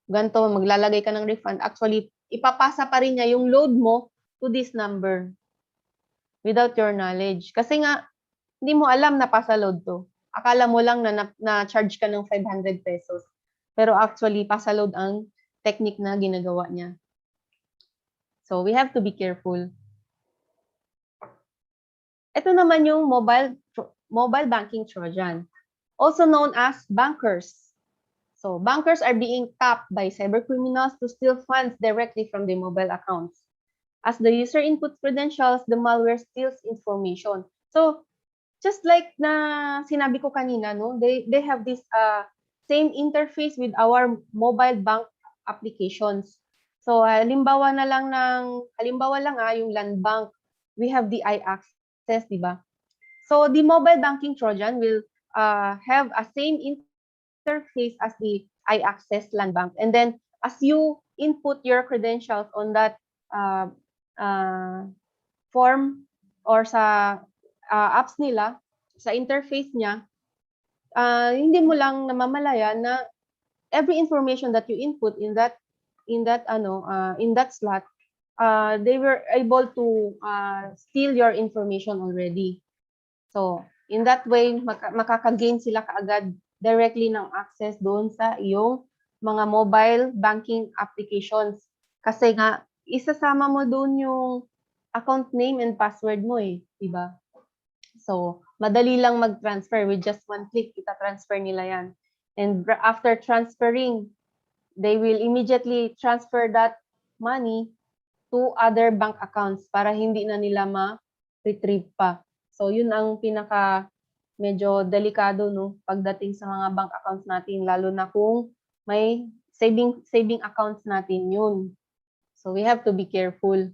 ganito maglalagay ka ng refund, actually ipapasa pa rin niya yung load mo to this number without your knowledge. Kasi nga, hindi mo alam na pasaload to. Akala mo lang na charge ka ng 500 pesos. Pero actually, pasaload ang technique na ginagawa niya. So we have to be careful. Ito naman yung mobile banking Trojan, also known as bankers. So bankers are being tapped by cybercriminals to steal funds directly from the mobile accounts. As the user inputs credentials, the malware steals information. So just like na sinabi ko kanina, no, they have this same interface with our mobile bank applications. So halimbawa lang yung land bank, we have the iAccess, di ba? So the mobile banking Trojan will have a same interface as the iAccess land bank. And then as you input your credentials on that form or sa apps nila, sa interface niya, hindi mo lang namamalaya na every information that you input in that slot, they were able to steal your information already. So in that way, makaka-gain sila kaagad directly ng access doon sa iyong mga mobile banking applications. Kasi nga, isasama mo doon yung account name and password mo di ba? So, madali lang mag-transfer. With just one click, ita-transfer nila yan. And after transferring, they will immediately transfer that money to other bank accounts para hindi na nila ma-retrieve pa. So, yun ang medyo delikado, no, pagdating sa mga bank accounts natin, lalo na kung may saving accounts natin yun. So, we have to be careful.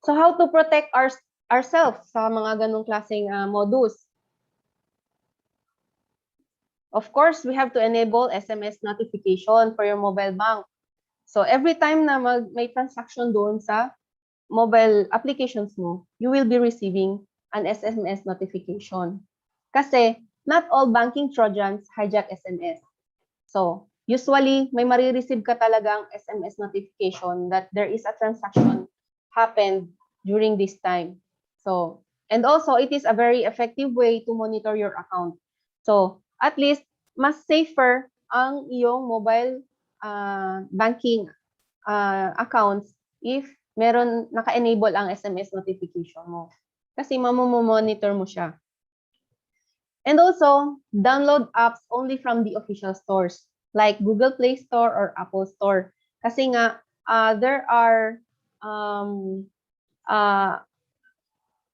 So, how to protect ourselves sa mga ganong klaseng modus? Of course, we have to enable SMS notification for your mobile bank. So, every time na may transaction doon sa mobile applications mo, you will be receiving an SMS notification. Kasi, not all banking Trojans hijack SMS. So, usually, may marireceive ka talagang SMS notification that there is a transaction happened during this time. So, and also, it is a very effective way to monitor your account. So, at least, mas safer ang iyong mobile banking accounts if naka-enable ang SMS notification mo. Kasi monitor mo siya. And also, download apps only from the official stores like Google Play Store or Apple Store. Kasi nga, there are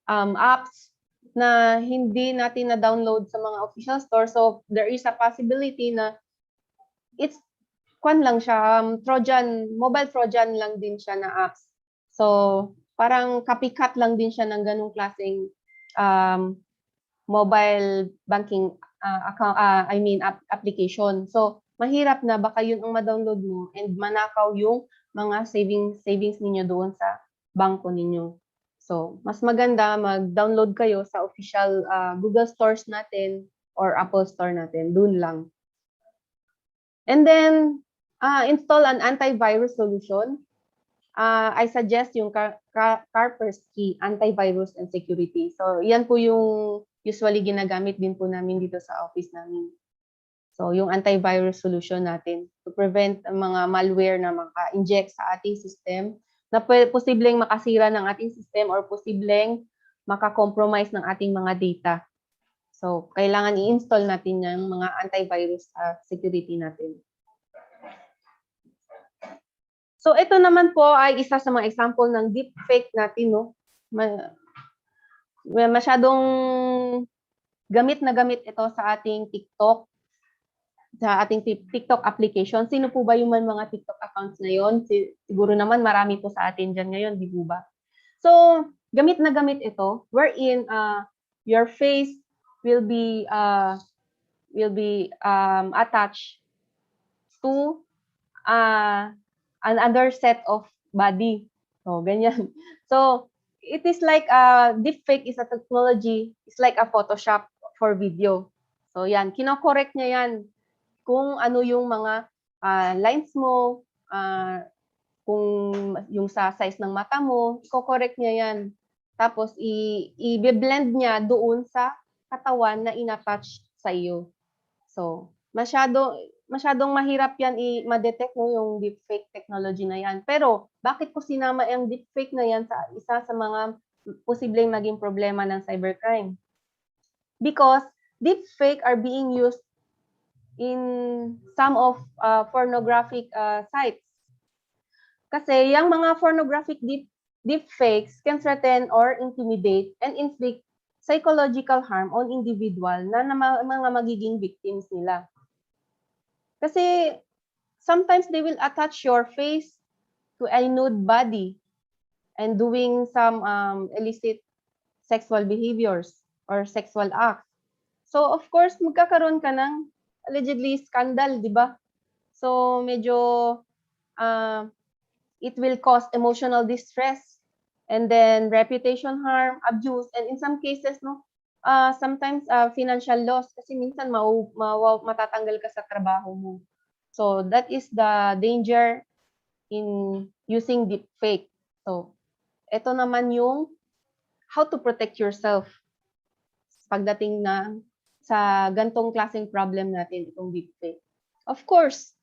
apps na hindi natin na-download sa mga official store. So, there is a possibility na it's lang siya, mobile Trojan lang din siya na apps. So, parang copycat lang din siya ng ganung klaseng mobile banking account, application. So, mahirap na baka yun ang ma-download mo and manakaw yung mga savings ninyo doon sa bangko ninyo. So, mas maganda mag-download kayo sa official Google stores natin or Apple Store natin. Doon lang. And then, install an antivirus solution. I suggest yung Kaspersky Antivirus and Security. So, yan po yung usually ginagamit din po namin dito sa office namin. So, yung antivirus solution natin to prevent ang mga malware na maka-inject sa ating system na posibleng makasira ng ating system or posibleng maka-compromise ng ating mga data. So, kailangan i-install natin yung mga antivirus security natin. So, ito naman po ay isa sa mga example ng deepfake natin, no? Masyadong gamit na gamit ito sa ating TikTok, sa ating TikTok application. Sino po ba yung mga TikTok accounts na yon? Siguro naman marami po sa atin dyan ngayon, di po ba? So, gamit na gamit ito, wherein your face will be attached to another set of body. So, ganyan. So, it is like deepfake is a technology. It's like a Photoshop for video. So, yan. Kino-correct niya yan kung ano yung mga lines mo, kung yung sa size ng mata mo, i-correct niya yan. Tapos, i-blend niya doon sa katawan na inattach sa iyo. So, masyadong mahirap yan ma-detect yung deepfake technology na yan. Pero, bakit ko sinama yung deepfake na yan sa isa sa mga posibleng maging problema ng cybercrime? Because deepfake are being used in some of pornographic sites. Kasi yung mga pornographic deepfakes can threaten or intimidate and inflict psychological harm on individual na mga magiging victims nila. Kasi sometimes they will attach your face to a nude body and doing some illicit sexual behaviors or sexual acts. So, of course, magkakaroon ka ng allegedly scandal, di ba? So, medyo it will cause emotional distress and then reputation harm, abuse, and in some cases, sometimes financial loss kasi minsan matatanggal ka sa trabaho mo. So, that is the danger in using deepfake. So, ito naman yung how to protect yourself pagdating na sa gantong klaseng problem natin, itong deepfake. Of course,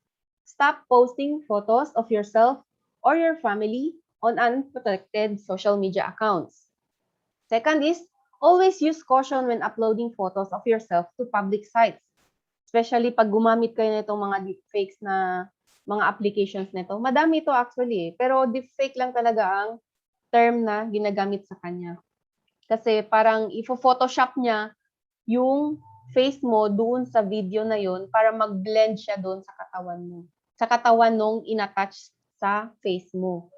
stop posting photos of yourself or your family on unprotected social media accounts. Second is, always use caution when uploading photos of yourself to public sites. Especially pag gumamit kayo nitong mga deepfakes na mga applications nito. Madami ito actually, pero deepfake lang talaga ang term na ginagamit sa kanya. Kasi parang ifo-photoshop niya yung face mo doon sa video na yun para mag-blend siya doon sa katawan mo. Sa katawan nung inattach sa face mo.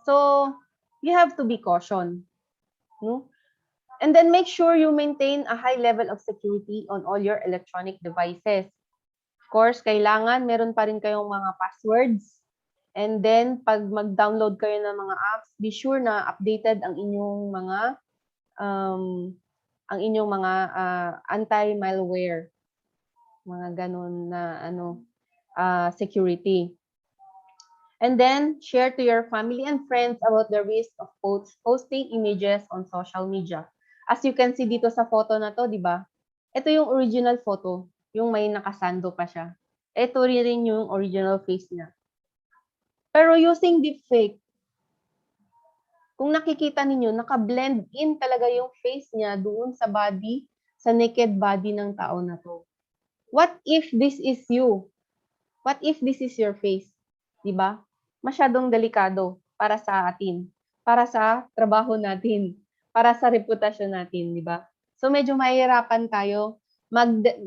So, you have to be caution. No? And then make sure you maintain a high level of security on all your electronic devices. Of course, kailangan meron pa rin kayong mga passwords. And then, pag mag-download kayo ng mga apps, be sure na updated ang inyong mga anti-malware. Mga ganun na security. And then, share to your family and friends about the risk of posting images on social media. As you can see dito sa photo na to, di ba? Ito yung original photo, yung may nakasando pa siya. Ito rin yung original face niya. Pero using deepfake, kung nakikita ninyo, naka-blend in talaga yung face niya doon sa body, sa naked body ng tao na to. What if this is you? What if this is your face? Diba? Masyadong delikado para sa atin, para sa trabaho natin, para sa reputasyon natin, diba? So medyo mahirapan tayo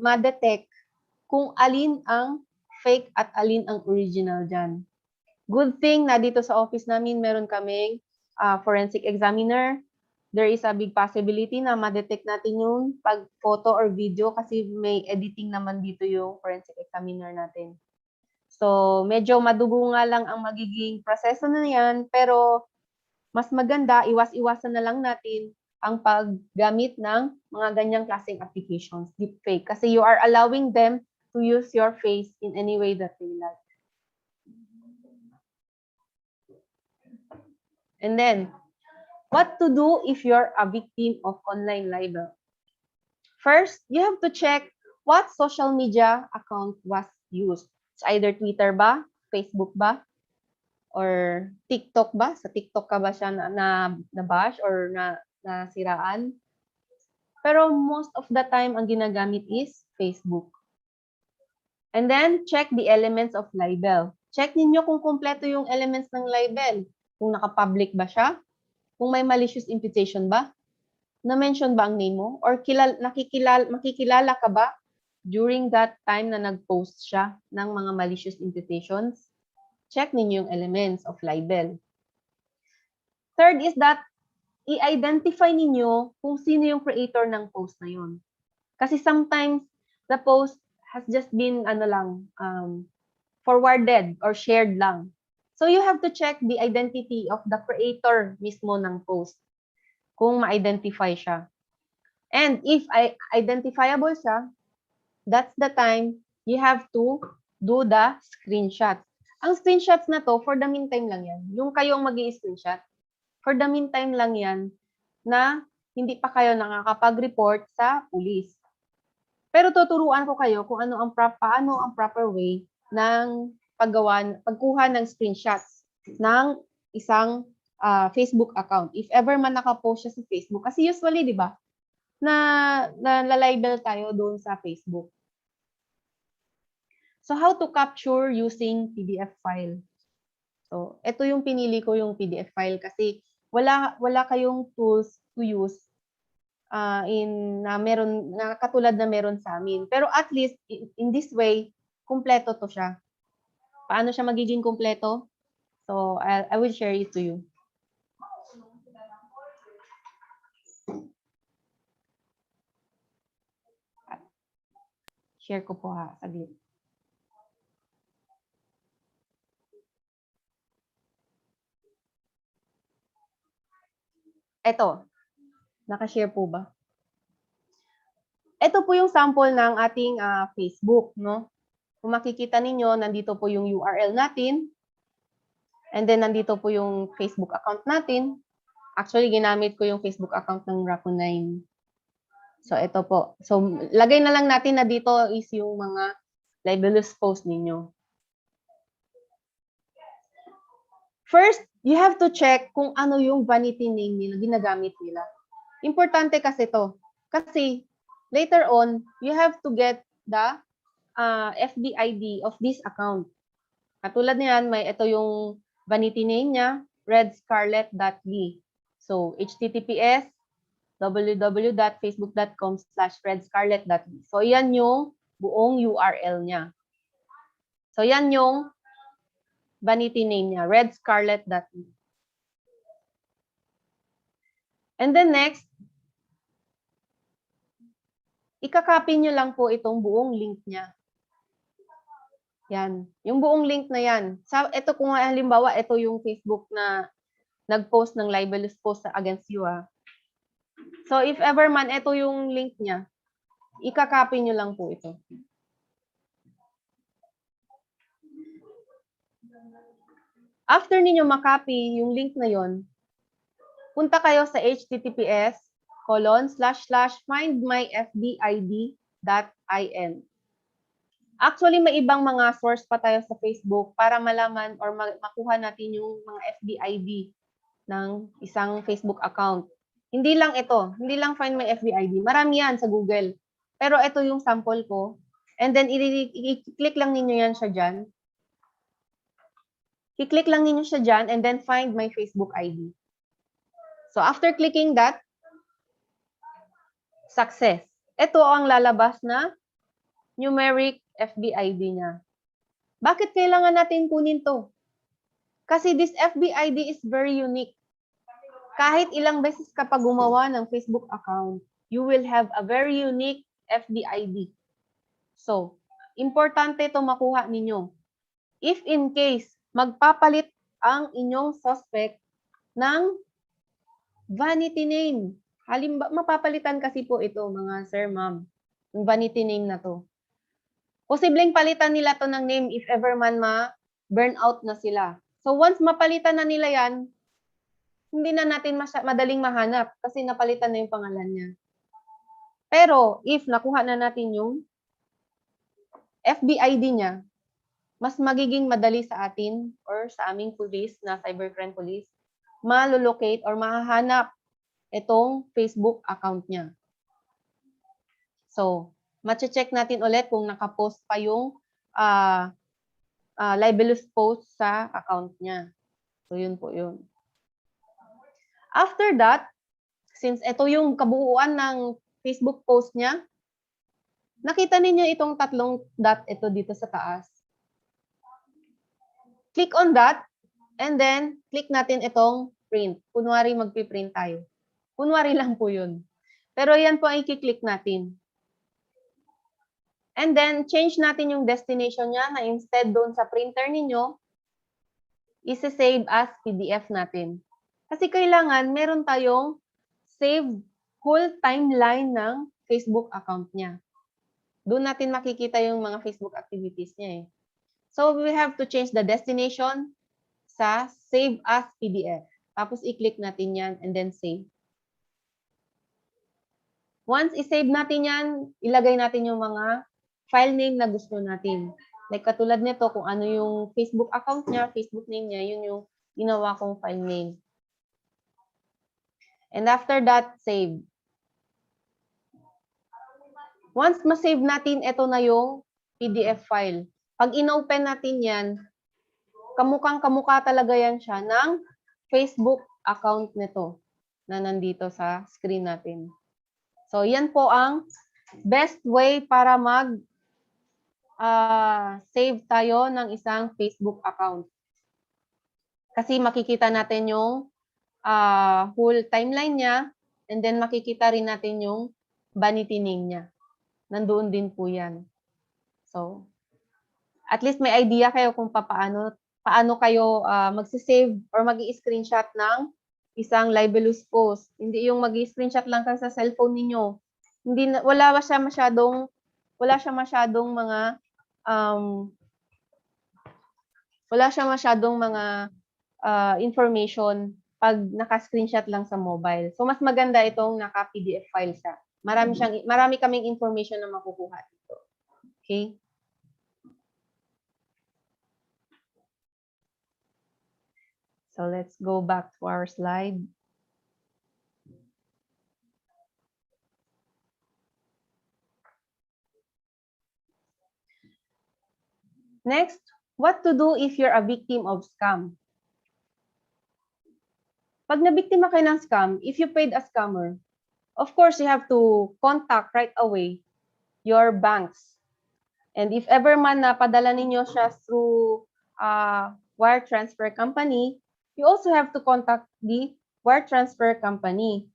ma-detect kung alin ang fake at alin ang original dyan. Good thing na dito sa office namin meron kaming forensic examiner. There is a big possibility na ma-detect natin yung pag photo or video kasi may editing naman dito yung forensic examiner natin. So, medyo madugo nga lang ang magiging proseso na yan, pero mas maganda, iwas-iwasan na lang natin ang paggamit ng mga ganyang klaseng applications, deepfake, kasi you are allowing them to use your face in any way that they like. And then, what to do if you're a victim of online libel? First, you have to check what social media account was used. It's either Twitter ba, Facebook ba, or TikTok ba? Sa TikTok ka ba siya na-bash or nasiraan? Pero most of the time, ang ginagamit is Facebook. And then, check the elements of libel. Check ninyo kung kumpleto yung elements ng libel. Kung naka-public ba siya? Kung may malicious imputation ba? Na-mention ba ang name mo? Or makikilala ka ba during that time na nag-post siya ng mga malicious imputations? Check ninyo yung elements of libel. Third is that i-identify ninyo kung sino yung creator ng post na yun. Kasi sometimes the post has just been forwarded or shared lang. So you have to check the identity of the creator mismo ng post kung ma-identify siya. And if identifiable siya, that's the time you have to do the screenshot. Ang screenshots na to, for the meantime lang yan. Yung kayong mag-i-screenshot, for the meantime lang yan na hindi pa kayo nakakapag-report sa police. Pero tuturuan ko kayo kung paano ang proper way ng pagkuha ng screenshots ng isang Facebook account. If ever man nakapost siya sa Facebook. Kasi usually, di ba, na-libel tayo doon sa Facebook. So, how to capture using PDF file? So, ito yung pinili ko yung PDF file kasi wala kayong tools to use katulad na meron sa amin. Pero at least, in this way, kumpleto to siya. Paano siya magiging kumpleto? So, I will share it to you. Share ko po ha, saglit. Ito, nakashare po ba? Ito po yung sample ng ating Facebook, no? Kung makikita ninyo, nandito po yung URL natin. And then, nandito po yung Facebook account natin. Actually, ginamit ko yung Facebook account ng Rapo9. So, ito po. So, lagay na lang natin na dito is yung mga libelous post ninyo. First, you have to check kung ano yung vanity name nila, ginagamit nila. Importante kasi to. Kasi, later on, you have to get the FB ID of this account. Katulad niyan, ito yung vanity name niya, redscarlet.ly. So, https www.facebook.com/redscarlet.ly. So, yan yung buong URL niya. So, yan yung vanity name niya, redscarlet.ly. And then next, ikakopy nyo lang po itong buong link niya. Yan. Yung buong link na yan. Ito kung halimbawa, ito yung Facebook na nag-post ng libelous post against you. So, if ever man, ito yung link niya, ikakopy nyo lang po ito. After ninyo makopy yung link na yon, punta kayo sa https://findmyfbid.in. Actually, may ibang mga source pa tayo sa Facebook para malaman or makuha natin yung mga FBID ng isang Facebook account. Hindi lang ito, hindi lang Find My FB ID. Marami yan sa Google. Pero ito yung sample ko. And then, i-click lang ninyo yan siya dyan. I-click lang ninyo siya dyan and then find my Facebook ID. So, after clicking that, success. Ito ang lalabas na numeric FB ID niya. Bakit kailangan natin kunin to? Kasi this FB ID is very unique. Kahit ilang beses ka pa gumawa ng Facebook account, you will have a very unique FB ID. So, importante ito makuha ninyo. If in case magpapalit ang inyong suspect ng vanity name. Mapapalitan kasi po ito, mga sir, ma'am. Yung vanity name na to. Posibleng palitan nila to ng name if ever man ma-burnout na sila. So once mapalitan na nila yan, hindi na natin madaling mahanap kasi napalitan na yung pangalan niya. Pero if nakuha na natin yung FB ID niya, mas magiging madali sa atin or sa aming police na cybercrime police, malolocate or mahahanap itong Facebook account niya. So, mache-check natin ulit kung nakapost pa yung libelous post sa account niya. So, yun po yun. After that, since ito yung kabuuan ng Facebook post niya, nakita ninyo itong tatlong dot ito dito sa taas. Click on that, and then click natin itong print. Kunwari magpiprint tayo. Kunwari lang po yun. Pero yan po ang i-click natin. And then, change natin yung destination niya na instead doon sa printer ninyo, isi-save as PDF natin. Kasi kailangan meron tayong save whole timeline ng Facebook account niya. Doon natin makikita yung mga Facebook activities niya eh. So, we have to change the destination sa save as PDF. Tapos, i-click natin yan and then save. Once i-save natin yan, ilagay natin yung mga file name na gusto natin. Like katulad nito, kung ano yung Facebook account niya, Facebook name niya, yun yung ginawa kong file name. And after that, save. Once ma-save natin, ito na yung PDF file. Pag in-open natin yan, kamukha talaga yan siya ng Facebook account nito na nandito sa screen natin. So, yan po ang best way para save tayo ng isang Facebook account. Kasi makikita natin yung whole timeline niya, and then makikita rin natin yung vanity name niya. Nandoon din po yan. So, at least may idea kayo kung paano kayo magsisave or mag-i-screenshot ng isang libelous post. Hindi yung mag-i-screenshot lang sa cellphone ninyo. Wala siya masyadong mga information pag naka-screenshot lang sa mobile. So mas maganda itong naka-PDF file siya. Marami kaming information na makukuha dito. Okay? So let's go back to our slide. Next, what to do if you're a victim of scam? Pag nabiktima kayo ng scam, if you paid a scammer, of course, you have to contact right away your banks. And if ever man napadala ninyo siya through wire transfer company, you also have to contact the wire transfer company.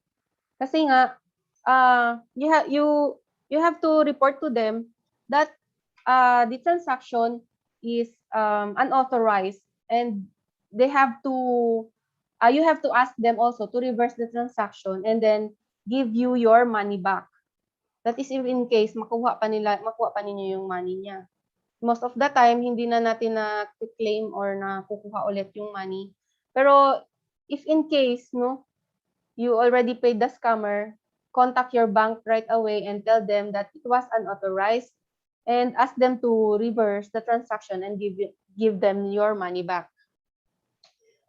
Kasi nga, you have to report to them that the transaction is unauthorized, and they have to you have to ask them also to reverse the transaction and then give you your money back. That is in case makuha pa ninyo yung money niya. Most of the time, hindi na natin na-claim or na kukuha ulit yung money. Pero if in case, no, you already paid the scammer, contact your bank right away and tell them that it was unauthorized and ask them to reverse the transaction and give them your money back.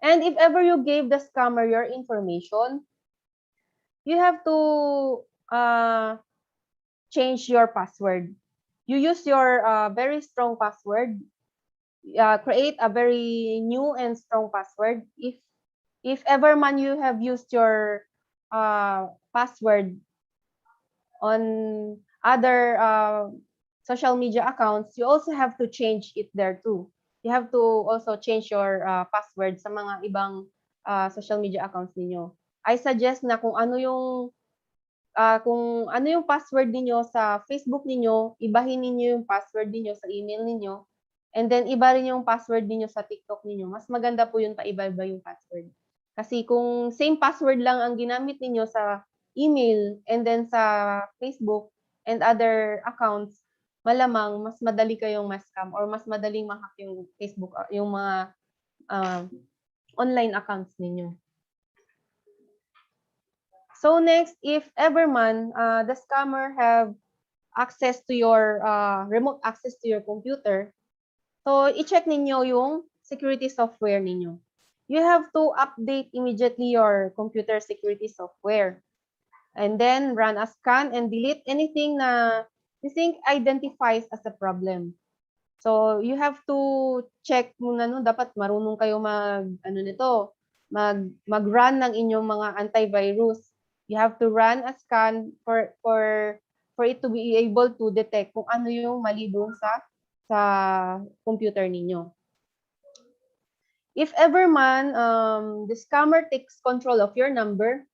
And if ever you gave the scammer your information, you have to change your password. You use your very strong password. Create a very new and strong password. If ever man you have used your password on other social media accounts, you also have to change it there too. You have to also change your password sa mga ibang social media accounts ninyo. I suggest na kung ano yung password ninyo sa Facebook ninyo, ibahin ninyo yung password ninyo sa email ninyo, and then iba rin yung password ninyo sa TikTok ninyo. Mas maganda po yun paiba-iba yung password. Kasi kung same password lang ang ginamit ninyo sa email and then sa Facebook and other accounts, malamang mas madali kayong ma-scam or mas madaling ma-hack yung Facebook, yung mga online accounts ninyo. So next, if ever man the scammer have access to your remote access to your computer, so i-check ninyo yung security software ninyo. You have to update immediately your computer security software. And then run a scan and delete anything na you think identifies as a problem. So you have to check muna, no, dapat marunong kayo mag-run ng inyong mga antivirus. You have to run a scan for it to be able to detect kung ano yung mali doon sa computer ninyo. If ever man the scammer takes control of your number,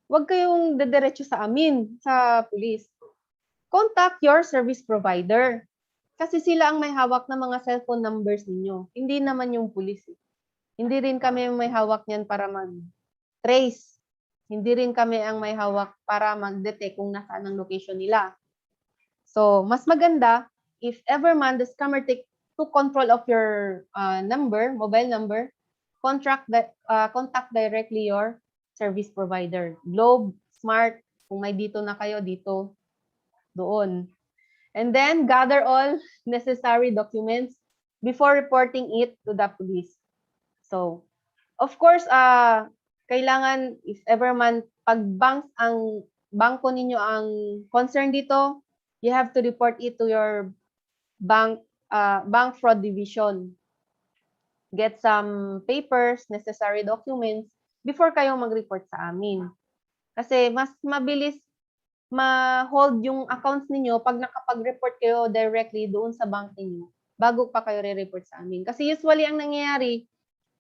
huwag kayong dediretso sa amin, sa police. Contact your service provider. Kasi sila ang may hawak ng mga cellphone numbers ninyo. Hindi naman yung police. Hindi rin kami may hawak niyan para mag-trace. Hindi rin kami ang may hawak para mag-detect kung nasaan ang location nila. So, mas maganda, if ever man the scammer took control of your mobile number, contact directly your service provider. Globe, Smart, kung may dito na kayo, dito, doon. And then, gather all necessary documents before reporting it to the police. So, of course, kailangan, if ever man, pag bangko ninyo ang concern dito, you have to report it to your bank fraud division. Get some papers, necessary documents, before kayo mag-report sa amin. Kasi mas mabilis ma-hold yung accounts ninyo pag nakapag-report kayo directly doon sa bank ninyo bago pa kayo re-report sa amin. Kasi usually ang nangyayari,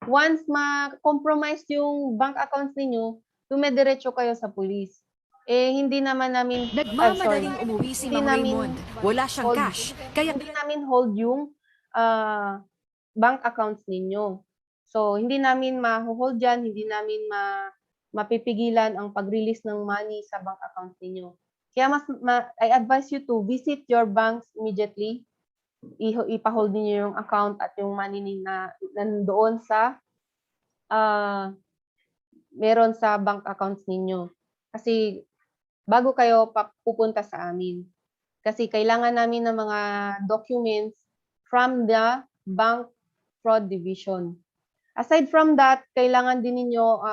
once ma-compromise yung bank accounts ninyo, dumediretso kayo sa police. Hindi naman namin Nagmamadaling umuwi si Hindi Mang namin Raymond. Wala siyang hold- cash. Kaya hindi namin hold yung bank accounts ninyo. So, hindi namin ma-hold yan, hindi namin mapipigilan ang pag-release ng money sa bank account ninyo. Kaya I advise you to visit your banks immediately. Ipa-hold niyo yung account at yung money na nandoon sa meron sa bank accounts ninyo. Kasi bago kayo pupunta sa amin. Kasi kailangan namin ng mga documents from the bank fraud division. Aside from that, kailangan din ninyo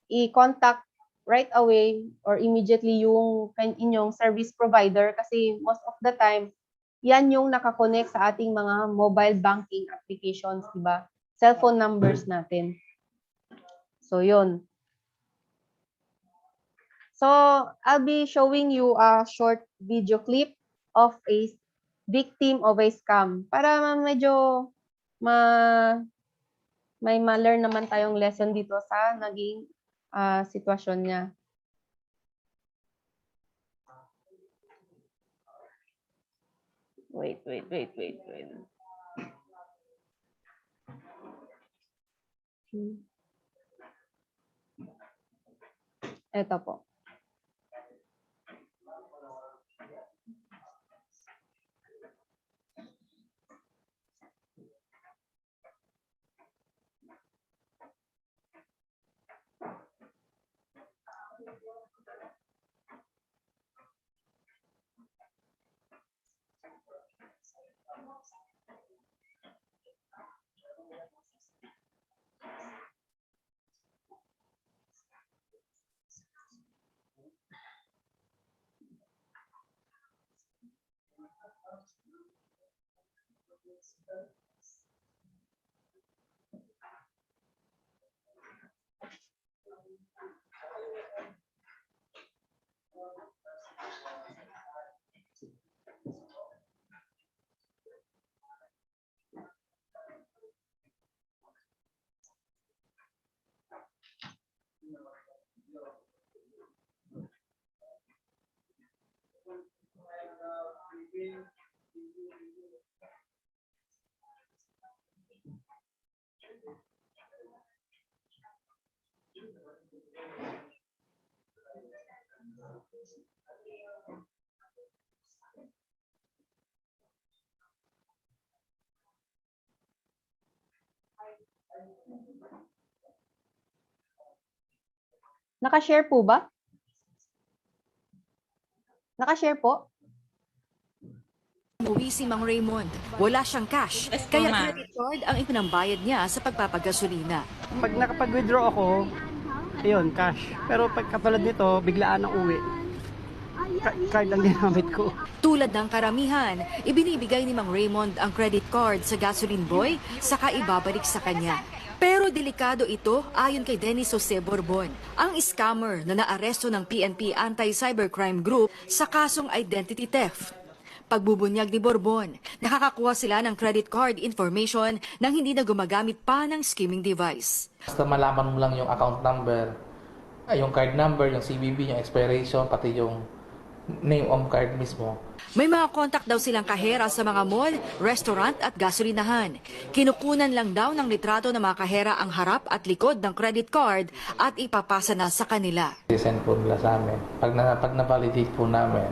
i-contact right away or immediately yung inyong service provider kasi most of the time, yan yung nakakonect sa ating mga mobile banking applications, diba? Cellphone numbers natin. So, yun. So, I'll be showing you a short video clip of a victim of a scam para medyo may ma-learn naman tayong lesson dito sa naging sitwasyon niya. Wait. Ito po. Naka-share po ba? Naka-share po? Umuwi si Mang Raymond. Wala siyang cash, Yes po, kaya ma'am. credit card ang ipinambayad niya sa pagpapagasolina. Pag nakapag-withdraw ako, ayun, cash. Pero pag katulad nito, biglaan ang uwi. Card ang ginamit ko. Tulad ng karamihan, ibinibigay ni Mang Raymond ang credit card sa gasoline boy saka ibabalik sa kanya. Pero delikado ito ayon kay Dennis Jose Borbon, ang scammer na naaresto ng PNP Anti-Cybercrime Group sa kasong identity theft. Pagbubunyag ni Borbon, nakakakuha sila ng credit card information nang hindi na gumagamit pa ng skimming device. Basta malaman mo lang yung account number, yung card number, yung CVV, yung expiration, pati yung name on card mismo. May mga contact daw silang kahera sa mga mall, restaurant at gasolinahan. Kinukunan lang daw ng litrato ng mga kahera ang harap at likod ng credit card at ipapasa na sa kanila. I-send po nila sa amin. Pag na-validate po namin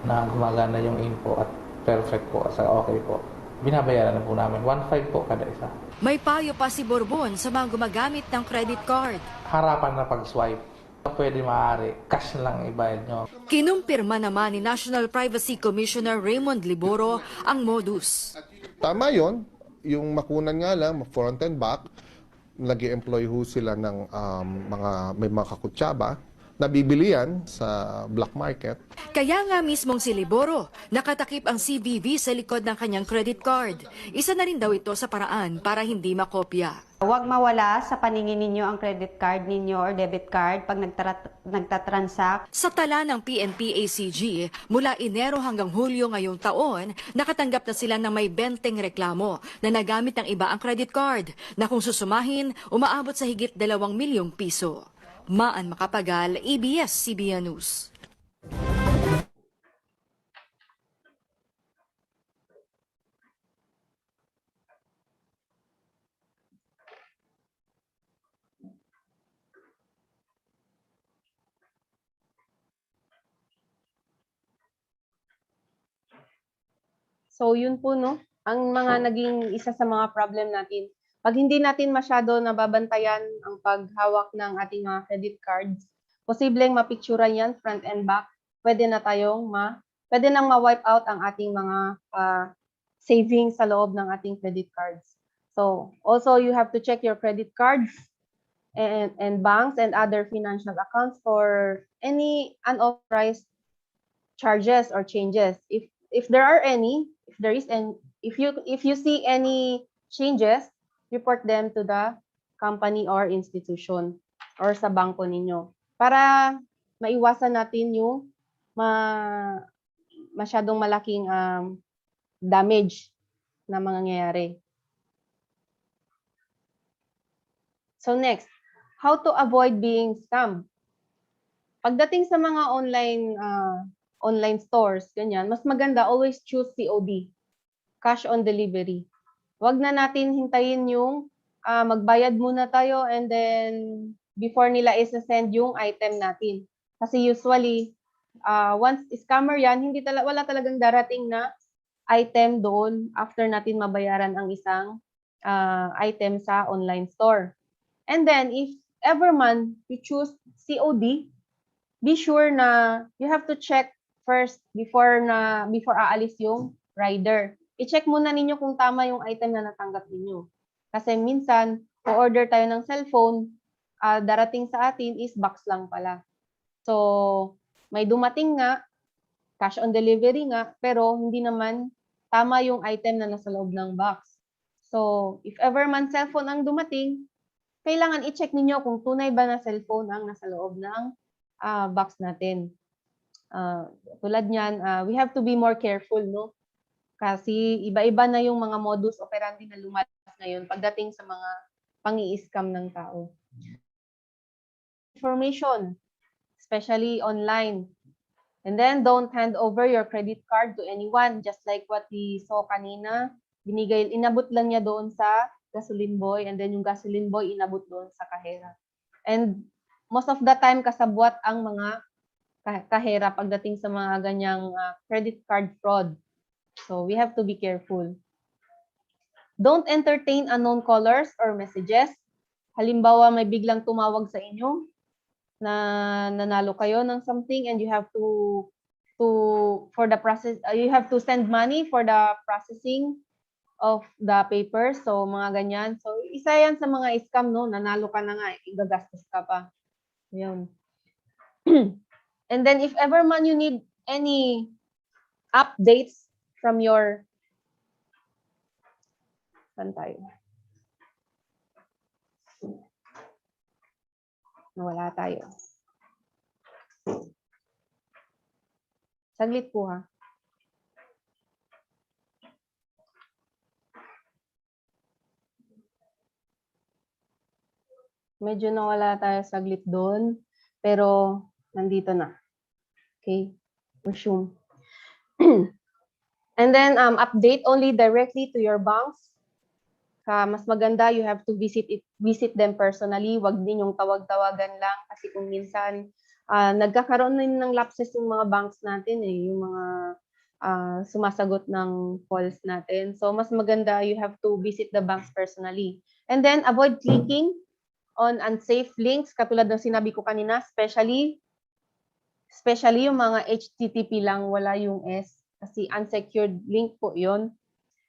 na gumagana yung info at perfect po, sa okay po, binabayaran na po namin. 1.5 po kada isa. May payo pa si Borbon sa mga gumagamit ng credit card. Harapan na pag-swipe. Pwede maaari, cash na lang ibayad nyo. Kinumpirma naman ni National Privacy Commissioner Raymond Liboro ang modus. Tama yon, yung makunan nga lang, front and back, nag-i-employ ho sila ng may mga kakutsaba, nabibili yan sa black market. Kaya nga mismong si Liboro, nakatakip ang CVV sa likod ng kanyang credit card. Isa na rin daw ito sa paraan para hindi makopya. Huwag mawala sa paningin ninyo ang credit card ninyo or debit card pag nagtatransact. Sa tala ng PNP-ACG, mula Enero hanggang Hulyo ngayong taon, nakatanggap na sila ng may 20 reklamo na nagamit ng iba ang credit card na kung susumahin, umaabot sa higit 2 milyong piso. Maan Makapagal, ABS-CBN News. So yun po no, ang mga naging isa sa mga problem natin. Pag hindi natin masyado nababantayan ang paghawak ng ating mga credit cards, posibleng mapicturan yan front and back. Pwede nang ma-wipe out ang ating mga savings sa loob ng ating credit cards. So also you have to check your credit cards and banks and other financial accounts for any unauthorized charges or changes. If there are any, if you see any changes, report them to the company or institution or sa bangko ninyo para maiwasan natin yung masyadong malaking damage na mangyayari. So next, how to avoid being scammed. Pagdating sa mga online stores, ganyan, mas maganda always choose COD, cash on delivery. Wag na natin hintayin yung magbayad muna tayo and then before nila isa-send yung item natin. Kasi usually, once scammer yan, wala talagang darating na item doon after natin mabayaran ang isang item sa online store. And then, if ever man you choose COD, be sure na you have to check first before aalis yung rider. I-check muna ninyo kung tama yung item na natanggap ninyo. Kasi minsan, o-order tayo ng cellphone, darating sa atin is box lang pala. So, may dumating nga, cash on delivery nga, pero hindi naman tama yung item na nasa loob ng box. So, if ever man cellphone ang dumating, kailangan i-check ninyo kung tunay ba na cellphone ang nasa loob ng box natin. Tulad niyan, we have to be more careful, no? Kasi iba-iba na yung mga modus operandi na lumalabas ngayon pagdating sa mga pangi-scam ng tao. Information, especially online. And then, don't hand over your credit card to anyone, just like what we saw kanina. Inabot lang niya doon sa gasoline boy, and then yung gasoline boy inabot doon sa kahera. And most of the time, kasabwat ang mga kahera pagdating sa mga ganyang credit card fraud. So, we have to be careful. Don't entertain unknown callers or messages. Halimbawa, may biglang tumawag sa inyo na nanalo kayo ng something and you have to for the process, you have to send money for the processing of the papers. So, mga ganyan. So, isa yan sa mga scam, no? Nanalo ka na nga, igagastos ka pa. Yun. And then, if ever man you need any updates from your... Saan tayo? Nawala tayo. Saglit po ha. Medyo nawala tayo saglit doon, pero nandito na. Okay, resume. And then update only directly to your banks. Mas maganda, you have to visit them personally. Wag din yung tawag-tawagan lang kasi kung minsan nagkakaroon din ng lapses yung mga banks natin yung mga sumasagot ng calls natin. So mas maganda, you have to visit the banks personally. And then avoid clicking on unsafe links katulad ng sinabi ko kanina, especially yung mga HTTP lang, wala yung S kasi unsecured link po 'yon.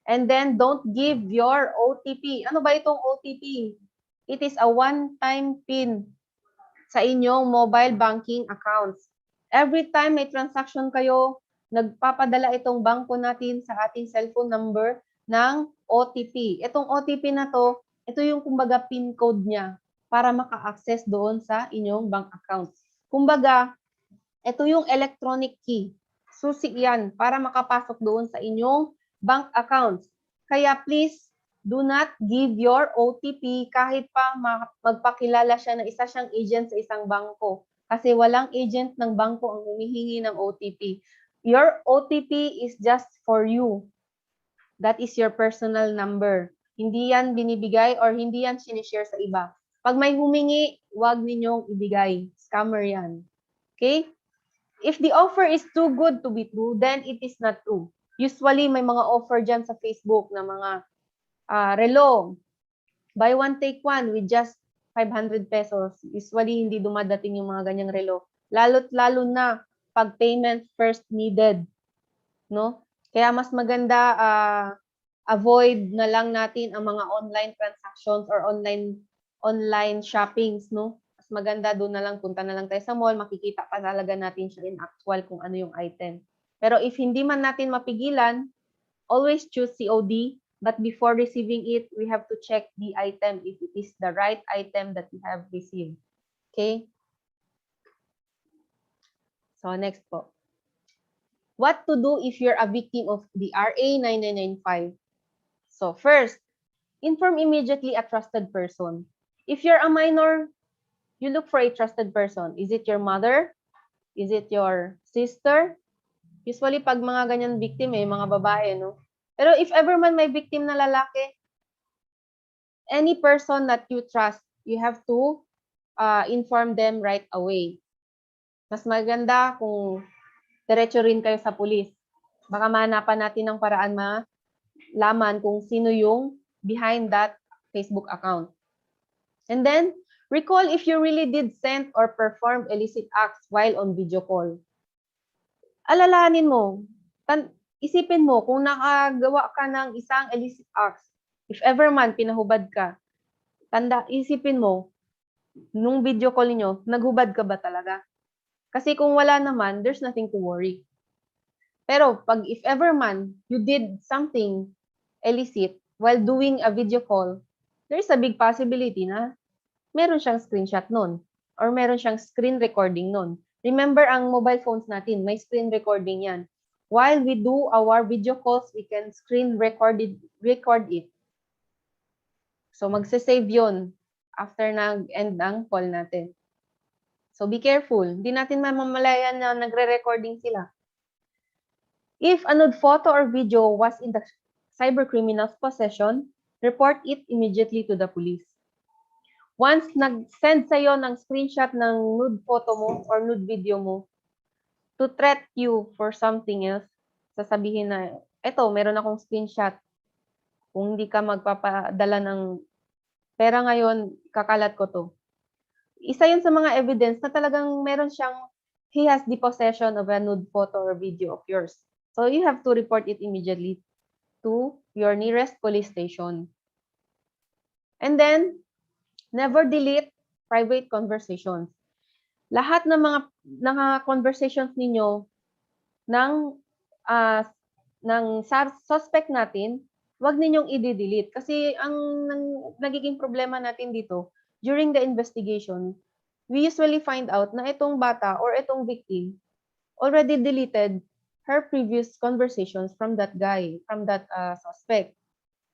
And then, don't give your OTP. Ano ba itong OTP? It is a one-time PIN sa inyong mobile banking accounts. Every time may transaction kayo, nagpapadala itong bangko natin sa ating cellphone number ng OTP. Itong OTP na to, ito yung kumbaga PIN code niya para maka-access doon sa inyong bank accounts. Kumbaga, ito yung electronic key. Susi yan para makapasok doon sa inyong bank accounts. Kaya please, do not give your OTP kahit pa magpakilala siya na isa siyang agent sa isang bangko. Kasi walang agent ng bangko ang humihingi ng OTP. Your OTP is just for you. That is your personal number. Hindi yan binibigay or hindi yan sinishare sa iba. Pag may humingi, huwag ninyong ibigay. Scammer yan. Okay? If the offer is too good to be true, then it is not true. Usually, may mga offer dyan sa Facebook na mga relo. Buy one, take one with just 500 pesos. Usually, hindi dumadating yung mga ganyang relo. Lalo na pag payment first needed. No? Kaya mas maganda avoid na lang natin ang mga online transactions or online shoppings. No? Mas maganda doon na lang, punta na lang tayo sa mall, makikita pa talaga natin siya in actual kung ano yung item. Pero if hindi man natin mapigilan, always choose COD. But before receiving it, we have to check the item if it is the right item that we have received. Okay? So next po. What to do if you're a victim of the RA 9995? So first, inform immediately a trusted person. If you're a minor, you look for a trusted person. Is it your mother? Is it your sister? Usually, pag mga ganyan victim, mga babae, no? Pero if ever man may victim na lalaki, any person that you trust, you have to inform them right away. Mas maganda kung diretso rin kayo sa pulis. Baka mahanapan natin ng paraan malaman kung sino yung behind that Facebook account. And then, recall if you really did send or perform illicit acts while on video call. Alalahanin mo, isipin mo kung nakagawa ka ng isang illicit acts, if ever man pinahubad ka, isipin mo, nung video call niyo, naghubad ka ba talaga? Kasi kung wala naman, there's nothing to worry. Pero pag if ever man you did something illicit while doing a video call, there's a big possibility na meron siyang screenshot nun or meron siyang screen recording nun. Remember, ang mobile phones natin, may screen recording yan. While we do our video calls, we can screen record it. So, magse-save yun after nag-end ang call natin. So, be careful. Hindi natin mamamalayan na nagre-recording sila. If a nude photo or video was in the cybercriminal's possession, report it immediately to the police. Once nag-send sa'yo ng screenshot ng nude photo mo or nude video mo to threat you for something else, sasabihin na, eto, meron akong screenshot. Kung hindi ka magpapadala ng pera ngayon, kakalat ko to. Isa yun sa mga evidence na talagang meron siyang, he has the possession of a nude photo or video of yours. So you have to report it immediately to your nearest police station. And then, never delete private conversations. Lahat ng mga conversations ninyo ng suspect natin, wag ninyong i-delete kasi ang nagiging problema natin dito during the investigation, we usually find out na itong bata or itong victim already deleted her previous conversations from that guy, from that suspect.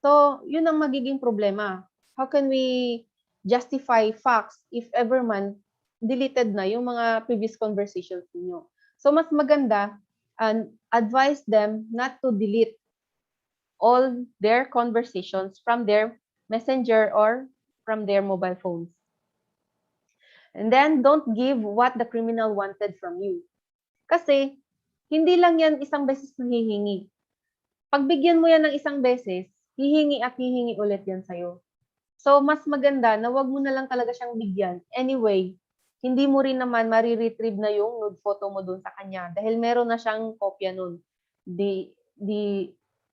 So, yun ang magiging problema. How can we justify facts if ever man deleted na yung mga previous conversations niyo? So, mas maganda and advise them not to delete all their conversations from their messenger or from their mobile phones. And then, don't give what the criminal wanted from you. Kasi, hindi lang yan isang beses na hihingi. Pagbigyan mo yan ng isang beses, hihingi at hihingi ulit yan sa'yo. So, mas maganda na wag mo na lang talaga siyang bigyan. Anyway, hindi mo rin naman mariretrieve na yung nude photo mo dun sa kanya dahil meron na siyang kopya nun.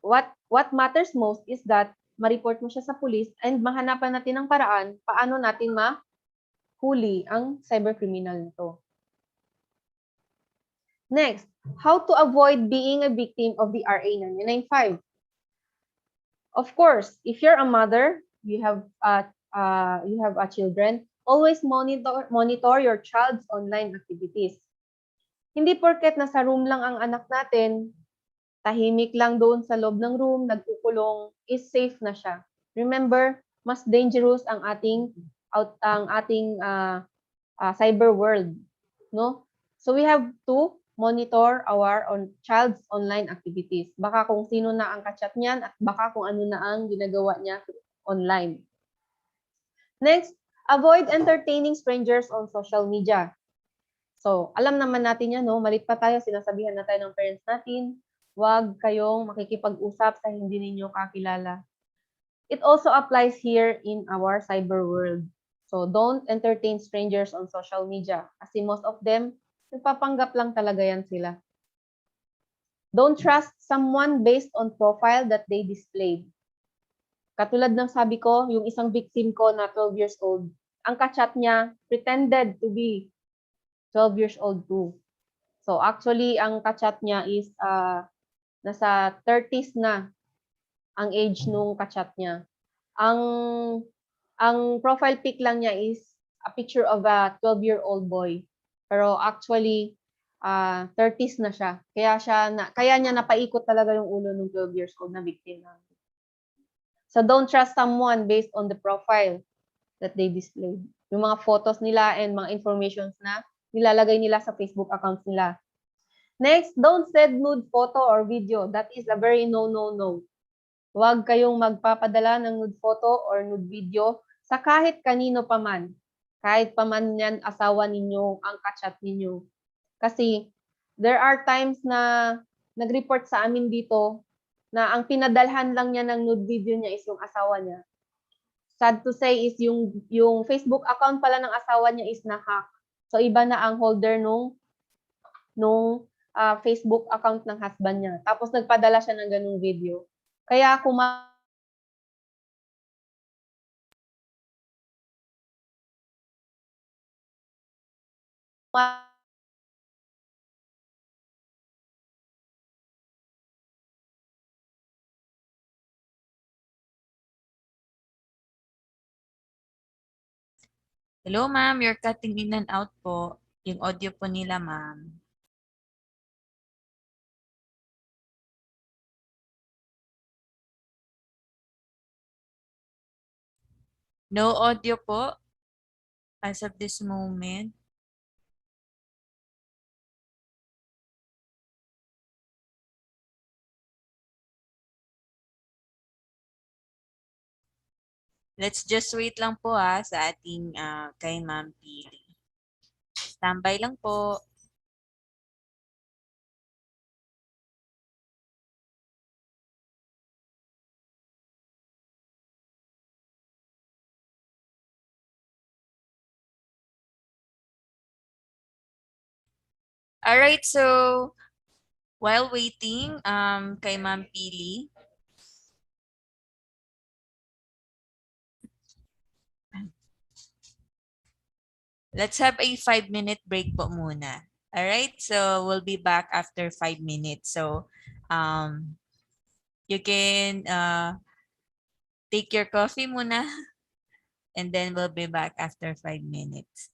What matters most is that ma-report mo siya sa police and mahanapan natin ng paraan paano natin mahuli ang cybercriminal nito. Next, how to avoid being a victim of the RA 995. Of course, if you're a mother, you have children, always monitor your child's online activities. Hindi porket nasa room lang ang anak natin, tahimik lang doon sa loob ng room, nagkukulong, is safe na siya. Remember, mas dangerous ang ating cyber world, no? So we have to monitor our child's online activities. Baka kung sino na ang kachat niyan at baka kung ano na ang ginagawa niya online. Next, avoid entertaining strangers on social media. So, alam naman natin yan, no? Malit pa tayo, sinasabihan na tayo ng parents natin, huwag kayong makikipag-usap sa hindi ninyo kakilala. It also applies here in our cyber world. So, don't entertain strangers on social media kasi most of them, nagpapanggap lang talaga yan sila. Don't trust someone based on profile that they displayed. Katulad ng sabi ko, yung isang victim ko na 12 years old, ang kachat niya pretended to be 12 years old too. So actually, ang kachat niya is nasa 30s na ang age nung kachat niya. Ang profile pic lang niya is a picture of a 12-year-old boy. Pero actually, 30s na siya. Kaya niya napaikot talaga yung ulo ng 12 years old na victim. So don't trust someone based on the profile that they displayed. Yung mga photos nila and mga informations na nilalagay nila sa Facebook accounts nila. Next, don't send nude photo or video. That is a very no. Huwag kayong magpapadala ng nude photo or nude video sa kahit kanino pa man. Kahit pa man yan asawa ninyo, ang kachat ninyo. Kasi there are times na nag-report sa amin dito na ang pinadalhan lang niya ng nude video niya is yung asawa niya. Sad to say is yung Facebook account pala ng asawa niya is na-hack. So iba na ang holder nung Facebook account ng husband niya. Tapos nagpadala siya ng ganung video. Kaya kung Hello, ma'am. You're cutting in and out po. Yung audio po nila, ma'am. No audio po as of this moment. Let's just wait lang po sa ating kay Ma'am Pili. Standby lang po. Alright, so while waiting kay Ma'am Pili, let's have a 5-minute break po muna. Alright, so we'll be back after 5 minutes. So you can take your coffee muna and then we'll be back after 5 minutes.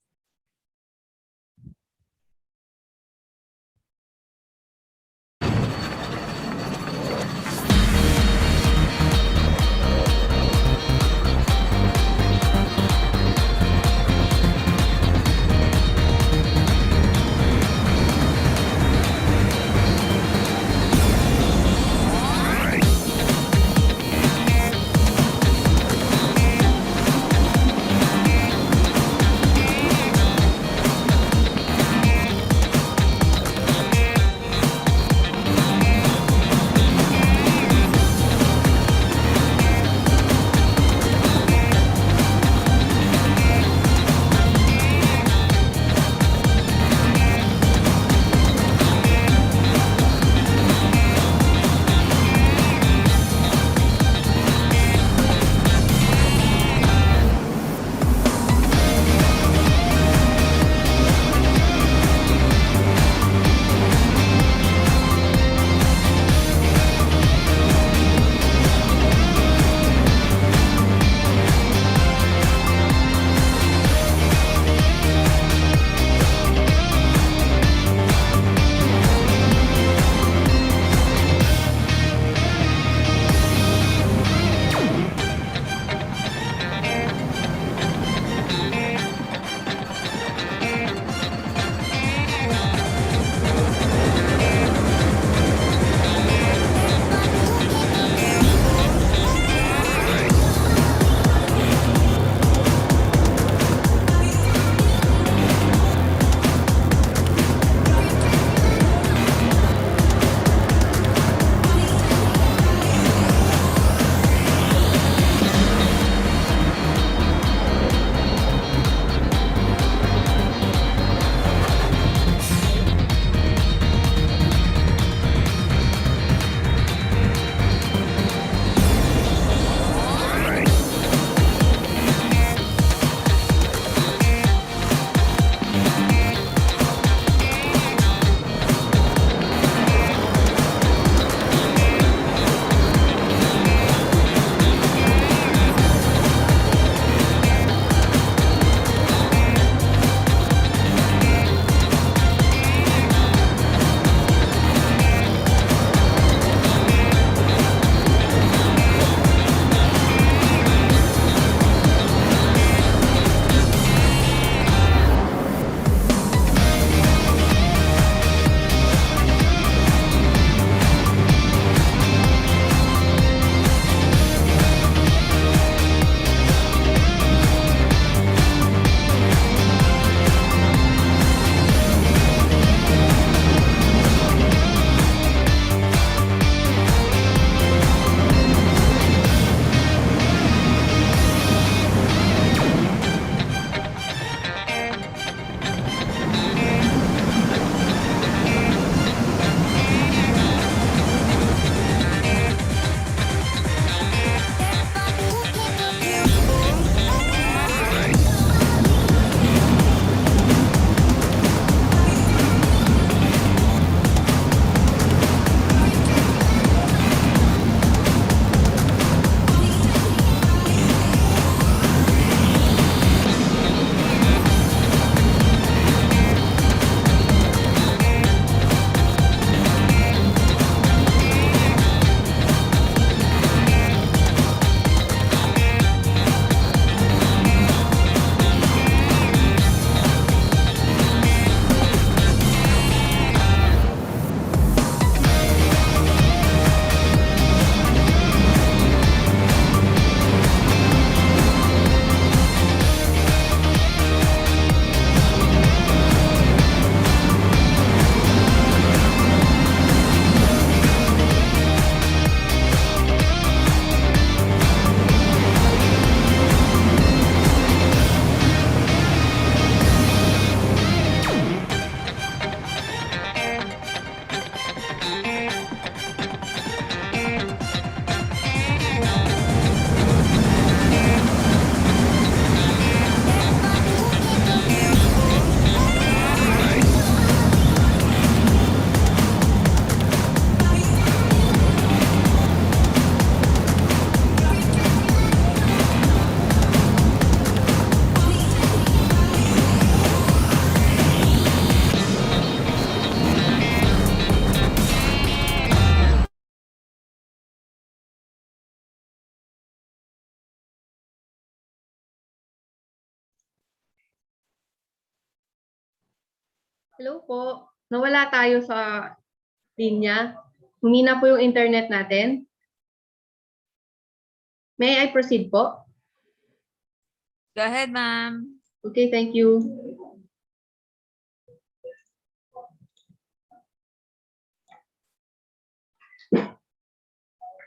Hello po. Nawala tayo sa linya. Humina po yung internet natin. May I proceed po? Go ahead, ma'am. Okay, thank you.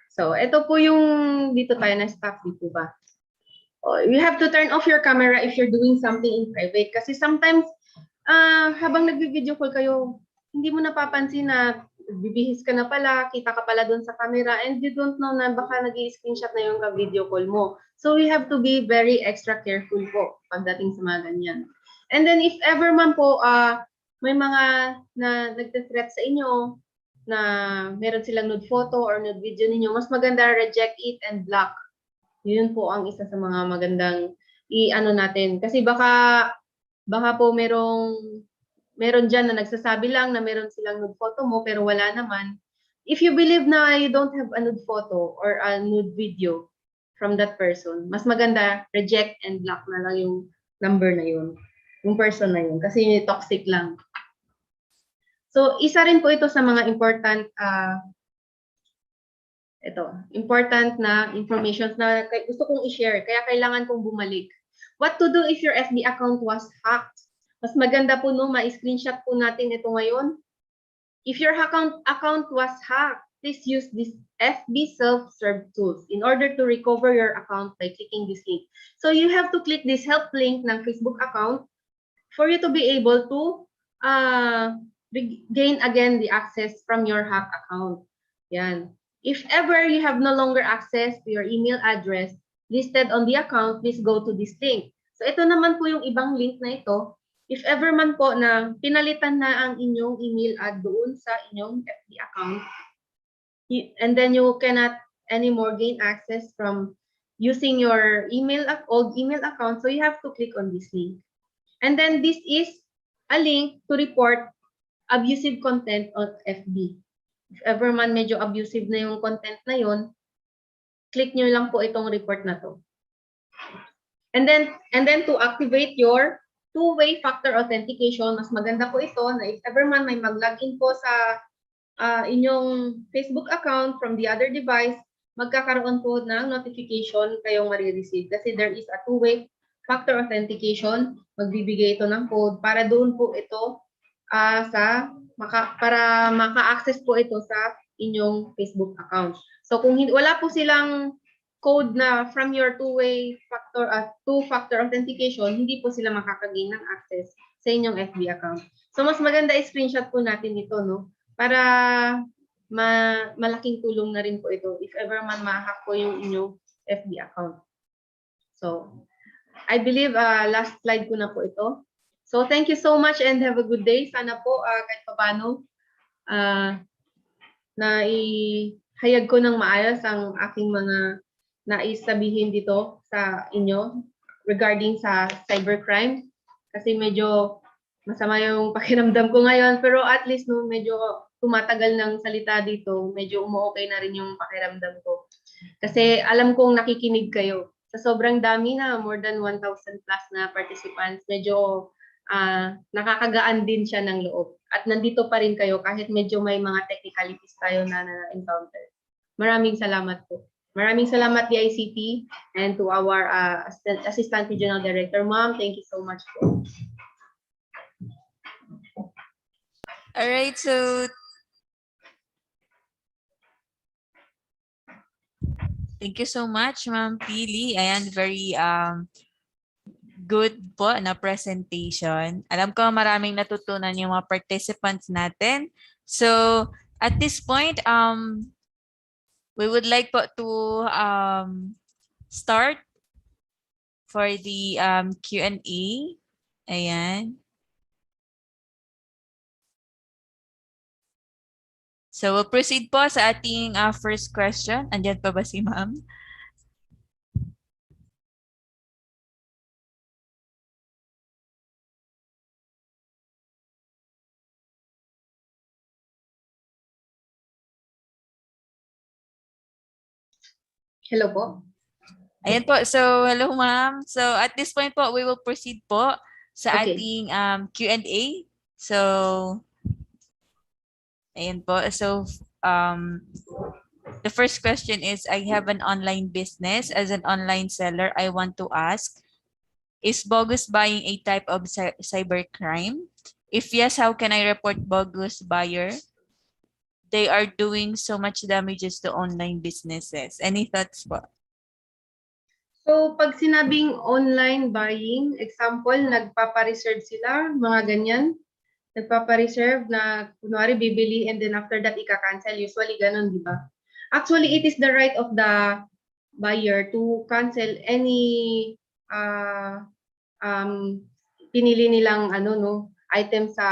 So, ito po yung dito tayo na-stop dito ba? Oh, you have to turn off your camera if you're doing something in private. Kasi sometimes, habang nag-video call kayo, hindi mo napapansin na bibihis ka na pala, kita ka pala doon sa camera, and you don't know na baka nag-i-screenshot na yung video call mo. So, we have to be very extra careful po pagdating sa mga ganyan. And then, if ever man po, may mga na nagte-threat sa inyo, na meron silang nude photo or nude video ninyo, mas maganda reject it and block. Yun po ang isa sa mga magandang i-ano natin. Kasi baka po meron dyan na nagsasabi lang na meron silang nude photo mo pero wala naman. If you believe na you don't have a nude photo or a nude video from that person, mas maganda reject and block na lang yung number na yun. Yung person na yun. Kasi toxic lang. So, isa rin po ito sa mga important na information na gusto kong i-share, kaya kailangan kong bumalik. What to do if your FB account was hacked? Mas maganda po ma-screenshot po natin ito ngayon. If your account was hacked, please use this FB self-serve tools in order to recover your account by clicking this link. So you have to click this help link ng Facebook account for you to be able to gain again the access from your hack account. Yan. If ever you have no longer access to your email address listed on the account, please go to this link. So ito naman po yung ibang link na ito. If ever man po na pinalitan na ang inyong email ad doon sa inyong FB account, and then you cannot anymore gain access from using your old email account, so you have to click on this link. And then this is a link to report abusive content on FB. If ever man medyo abusive na yung content na yun, click nyo lang po itong report na to. And then to activate your two-way factor authentication, mas maganda po ito na if ever man may mag-login po sa inyong Facebook account from the other device, magkakaroon po ng notification kayong marireceive kasi there is a two-way factor authentication. Magbibigay ito ng code para doon po ito para maka-access po ito sa inyong Facebook account. So kung wala po silang code na from your two-factor authentication, hindi po sila makakagain ng access sa inyong FB account. So mas maganda i-screenshot po natin ito, no? Para malaking tulong na rin po ito if ever man ma-hack po yung inyong FB account. So I believe last slide ko na po ito. So thank you so much and have a good day. Sana po kahit paano na ihayag ko ng maayos ang aking mga nais sabihin dito sa inyo regarding sa cybercrime. Kasi medyo masama yung pakiramdam ko ngayon, pero at least medyo tumatagal ng salita dito, medyo umu-okay na rin yung pakiramdam ko. Kasi alam kong nakikinig kayo. Sa sobrang dami na, more than 1,000 plus na participants, medyo nakakagaan din siya ng loob. At nandito pa rin kayo kahit medyo may mga technicalities tayo na na-encounter. Maraming salamat po. Maraming salamat DICT and to our Assistant Regional Director. Ma'am, thank you so much po. Alright, so thank you so much, Ma'am Pili. Ayan, very good po na presentation. Alam ko maraming natutunan yung mga participants natin. So, at this point, we would like po to start for the Q&A. Ayan. So, we'll proceed po sa ating first question. Andiyan pa ba si Ma'am? Hello po. Ayan po. So, hello ma'am. So, at this point po, we will proceed po sa Okay. ating Q&A. So, ayan po. So, the first question is, I have an online business. As an online seller, I want to ask, is bogus buying a type of cybercrime? If yes, how can I report bogus buyer? They are doing so much damages to online businesses. Any thoughts po? So, pag sinabing online buying, example, nagpapa-reserve sila, mga ganyan. Nagpapa-reserve na, kunwari, bibili and then after that, ika-cancel. Usually, ganun, di ba? Actually, it is the right of the buyer to cancel any pinili nilang item sa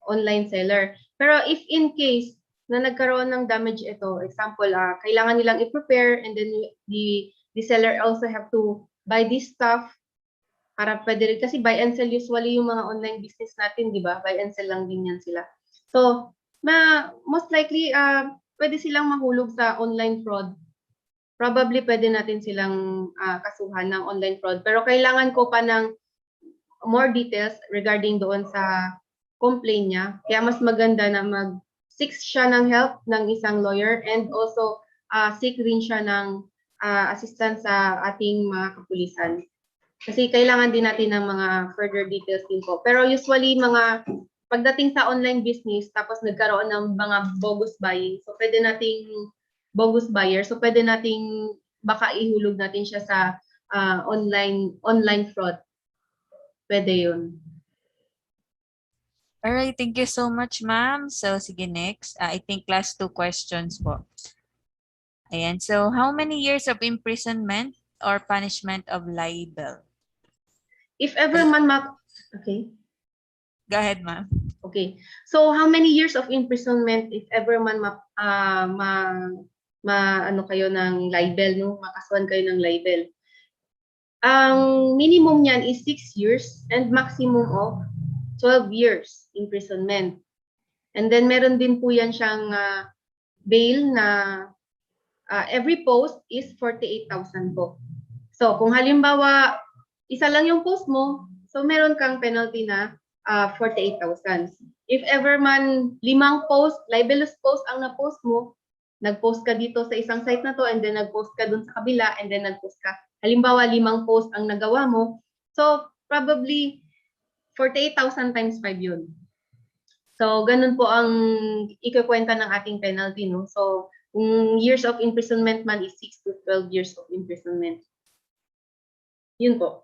online seller. Pero if in case na nagkaroon ng damage ito, example, kailangan nilang i-prepare and then the seller also have to buy this stuff para pwede rin. Kasi buy and sell usually yung mga online business natin, di ba? Buy and sell lang din yan sila. So, most likely, pwede silang mahulog sa online fraud. Probably pwede natin silang kasuhan ng online fraud. Pero kailangan ko pa ng more details regarding doon sa complaint niya. Kaya mas maganda na mag-seek siya ng help ng isang lawyer and also seek rin siya ng assistance sa ating mga kapulisan. Kasi kailangan din natin ng mga further details din po. Pero usually, pagdating sa online business, tapos nagkaroon ng mga bogus buying, so pwede nating bogus buyer, so pwede nating baka ihulog natin siya sa online fraud. Pwede yun. Alright, thank you so much, ma'am. So, sige, next. I think last 2 questions po. Ayan, so how many years of imprisonment or punishment of libel? If ever man okay. Go ahead, ma'am. Okay. So how many years of imprisonment if ever man ano kayo ng libel, no? Makasuhan kayo ng libel. Ang minimum niyan is 6 years and maximum of 12 years imprisonment. And then meron din po yan siyang bail na every post is 48,000 po. So kung halimbawa isa lang yung post mo, so meron kang penalty na 48,000. If ever man 5 post, libelous post ang na-post mo, nag-post ka dito sa isang site na to and then nag-post ka dun sa kabila and then nag-post ka. Halimbawa 5 post ang nagawa mo, so probably 48,000 times 5 yun. So ganun po ang ikukwenta ng ating penalty, no? So kung years of imprisonment man is 6 to 12 years of imprisonment. Yun po.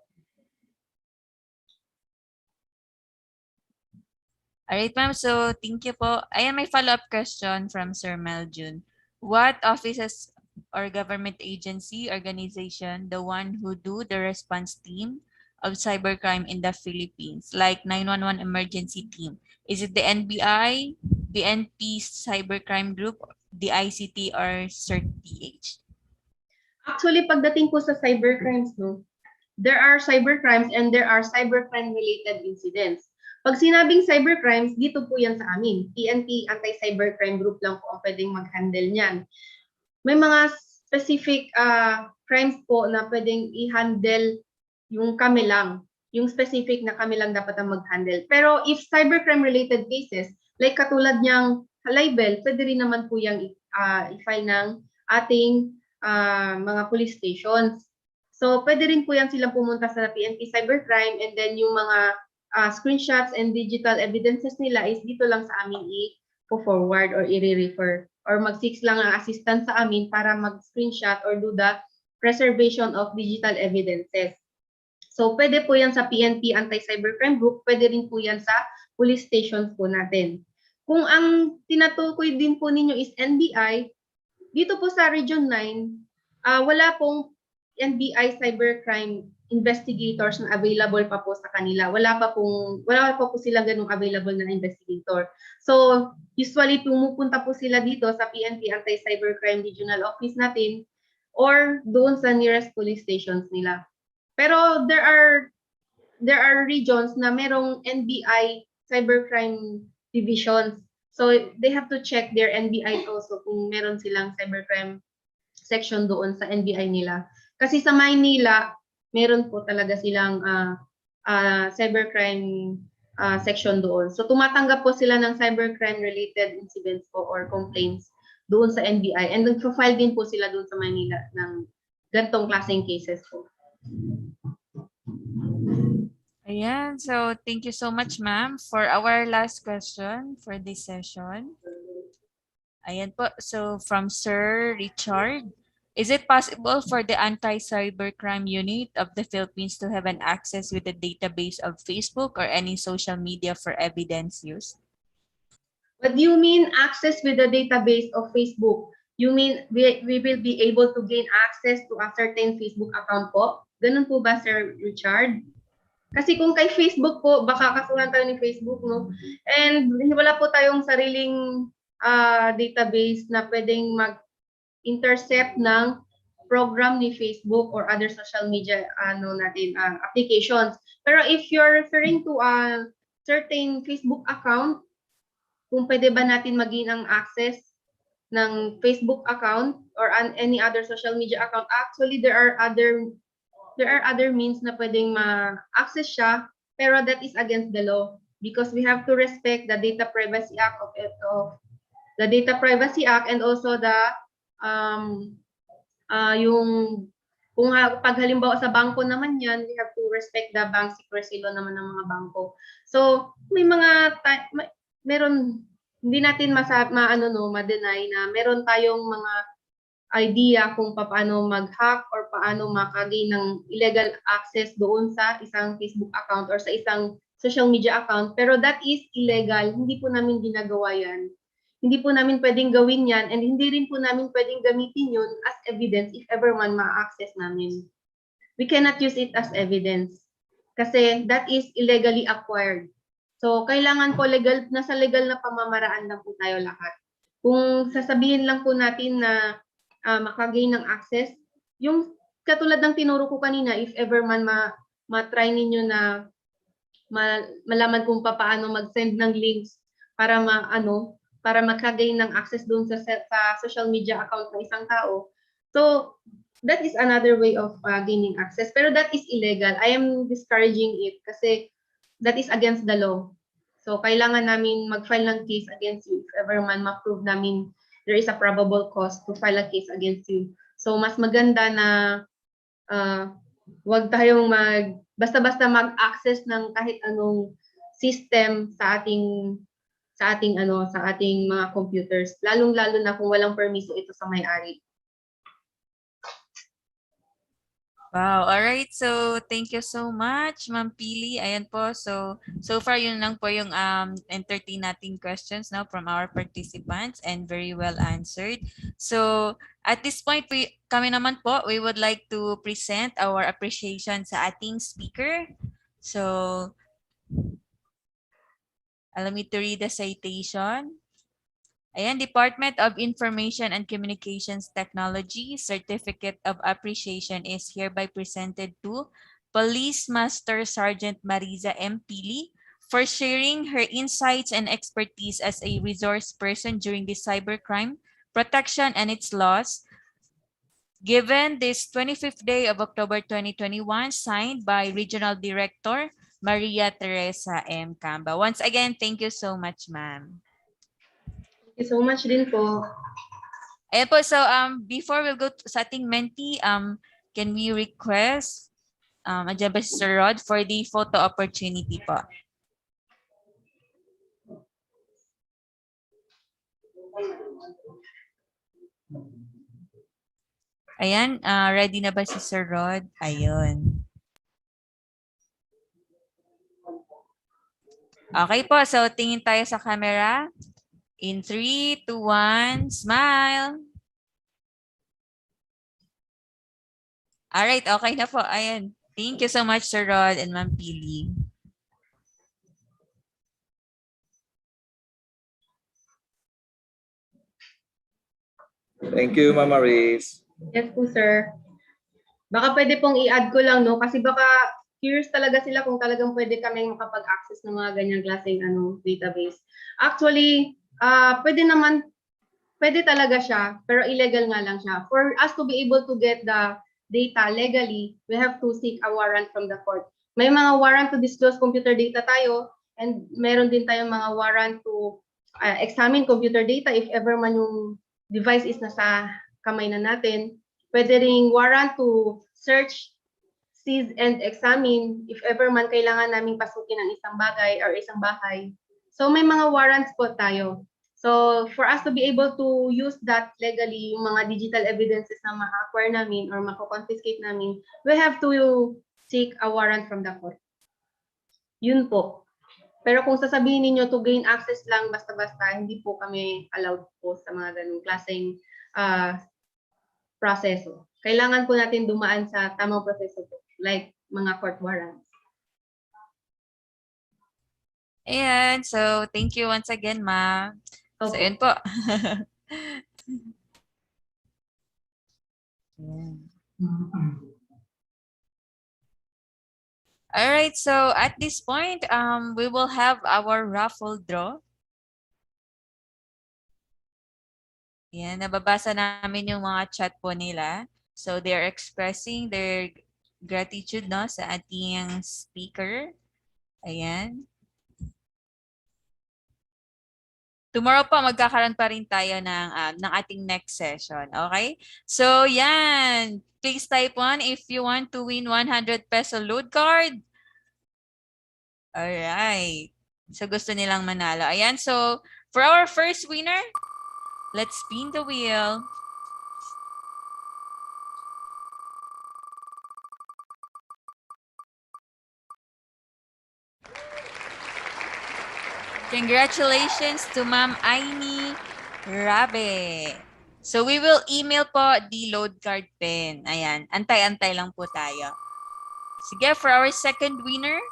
Alright, ma'am. So, thank you po. Ayan, may follow-up question from Sir Meljun. What offices or government agency, organization, the one who do the response team of cybercrime in the Philippines, like 911 emergency team? Is it the NBI, BNP Cybercrime Group, the ICT, or CERT-PH? Actually, pagdating po sa cybercrimes, no, there are cybercrimes and there are cybercrime-related incidents. Pag sinabing cybercrimes, dito po yan sa amin. PNP Anti-Cybercrime Group lang po ang pwedeng mag-handle niyan. May mga specific crimes po na pwedeng i-handle yung kami lang. Yung specific na kami lang dapat ang mag-handle. Pero if cybercrime-related cases, like katulad niyang libel, pwede rin naman po yung i-file ng ating mga police stations. So, pwede rin po yan silang pumunta sa PNP Cybercrime and then yung mga screenshots and digital evidences nila is dito lang sa amin i-forward or i-refer or mag-seek lang ang assistance sa amin para mag-screenshot or do the preservation of digital evidences. So, pwede po yan sa PNP Anti-Cybercrime Group, pwede rin po yan sa police stations po natin. Kung ang tinatukoy din po ninyo is NBI, dito po sa Region 9, wala pong NBI cybercrime investigators na available pa po sa kanila. Wala pa po silang ganung available na investigator. So, usually pumupunta po sila dito sa PNP Anti-Cybercrime Regional Office natin or doon sa nearest police stations nila. Pero there are regions na merong NBI cybercrime divisions. So, they have to check their NBI also kung meron silang cybercrime section doon sa NBI nila. Kasi sa Maynila, meron po talaga silang cybercrime section doon. So tumatanggap po sila ng cybercrime related incidents po or complaints doon sa NBI, and nagpo-file din po sila doon sa Manila ng gantong klaseng cases po. Ayan. So, thank you so much, ma'am. For our last question for this session. Ayan po. So, from Sir Richard, is it possible for the Anti-Cybercrime Unit of the Philippines to have an access with the database of Facebook or any social media for evidence use? What do you mean access with the database of Facebook? You mean we will be able to gain access to a certain Facebook account po? Ganun po ba, Sir Richard? Kasi kung kay Facebook po, baka kasuhan tayo ni Facebook, no? And wala po tayong sariling database na pwedeng mag-intercept ng program ni Facebook or other social media applications. Pero if you're referring to a certain Facebook account, kung pwede ba natin maging ang access ng Facebook account or any other social media account, actually there are other means na pwedeng ma-access siya, pero that is against the law because we have to respect the Data Privacy Act of the Data Privacy Act, and also the yung kung pag halimbawa sa bangko naman yan, we have to respect the bank secrecy law naman ng mga bangko. So may mga meron, hindi natin ma-deny na meron tayong mga idea kung paano mag-hack or paano makagain ng illegal access doon sa isang Facebook account or sa isang social media account. Pero that is illegal. Hindi po namin ginagawa yan. Hindi po namin pwedeng gawin yan, and hindi rin po namin pwedeng gamitin yun as evidence if ever man ma-access namin. We cannot use it as evidence kasi that is illegally acquired. So, kailangan po nasa legal na pamamaraan lang po tayo lahat. Kung sasabihin lang po natin na makagain ng access, yung katulad ng tinuro ko kanina, if ever man ma-try ninyo na malaman kung paano mag-send ng links para para makagain ng access doon sa social media account ng isang tao. So, that is another way of gaining access. Pero that is illegal. I am discouraging it kasi that is against the law. So, kailangan namin mag-file ng case against you if ever man ma-prove namin there is a probable cause to file a case against you. So, mas maganda na wag tayong basta-basta mag-access ng kahit anong system sa ating mga computers, lalong-lalo na kung walang permiso ito sa may-ari. Wow, all right. So, thank you so much, Ma'am Pili. Ayan po. So far yun lang po yung entertain nating questions now from our participants, and very well answered. So, at this point, kami naman po, we would like to present our appreciation sa ating speaker. So, allow me to read the citation. Ayan, Department of Information and Communications Technology Certificate of Appreciation is hereby presented to Police Master Sergeant Mariza M. Pili for sharing her insights and expertise as a resource person during the cybercrime protection and its laws, given this 25th day of October 2021, signed by Regional Director Maria Teresa M. Camba. Once again, thank you so much, ma'am. Thank you so much din po. Ayan po, so before we'll go sa ating mentee, can we request andyan ba si Sir Rod for the photo opportunity po? Ayan, ready na ba si Sir Rod? Ayun. Okay po, so tingin tayo sa camera. In 3, 2, 1, smile. Alright, okay na po. Ayan. Thank you so much, Sir Rod and Ma'am Pili. Thank you, Mama Riz. Yes po, sir. Baka pwede pong i-add ko lang, no? Kasi baka curious talaga sila kung talagang pwede kami makapag-access ng mga ganyang klaseng database. Actually, pwede talaga siya, pero illegal nga lang siya. For us to be able to get the data legally, we have to seek a warrant from the court. May mga warrant to disclose computer data tayo, And meron din tayong mga warrant to examine computer data if ever man yung device is nasa kamay na natin. Pwede ring warrant to search, seize, and examine if ever man kailangan naming pasukin ang isang bagay or isang bahay. So may mga warrants po tayo. So for us to be able to use that legally, yung mga digital evidences na ma-acquire namin or mako-confiscate namin, we have to seek a warrant from the court. Yun po. Pero kung sasabihin niyo to gain access lang basta-basta, hindi po kami allowed po sa mga ganung klaseng proseso. Kailangan po natin dumaan sa tamang proseso po, like mga court warrants. Ayan. So, thank you once again, ma'am. So, Opo. yun po. Ayan. All right, so at this point, we will have our raffle draw. Yan, nababasa namin yung mga chat po nila. So they're expressing their gratitude, no, sa ating speaker. Ayan. Tomorrow po, magkakaroon pa rin tayo ng ating next session. Okay? So, yan. Please type 1 if you want to win 100 peso load card. Alright. So, gusto nilang manalo. Ayan. So, for our first winner, let's spin the wheel. Congratulations to Ma'am Aini Rabe. So, we will email po the load card pen. Ayan. Antay-antay lang po tayo. Sige, for our second winner,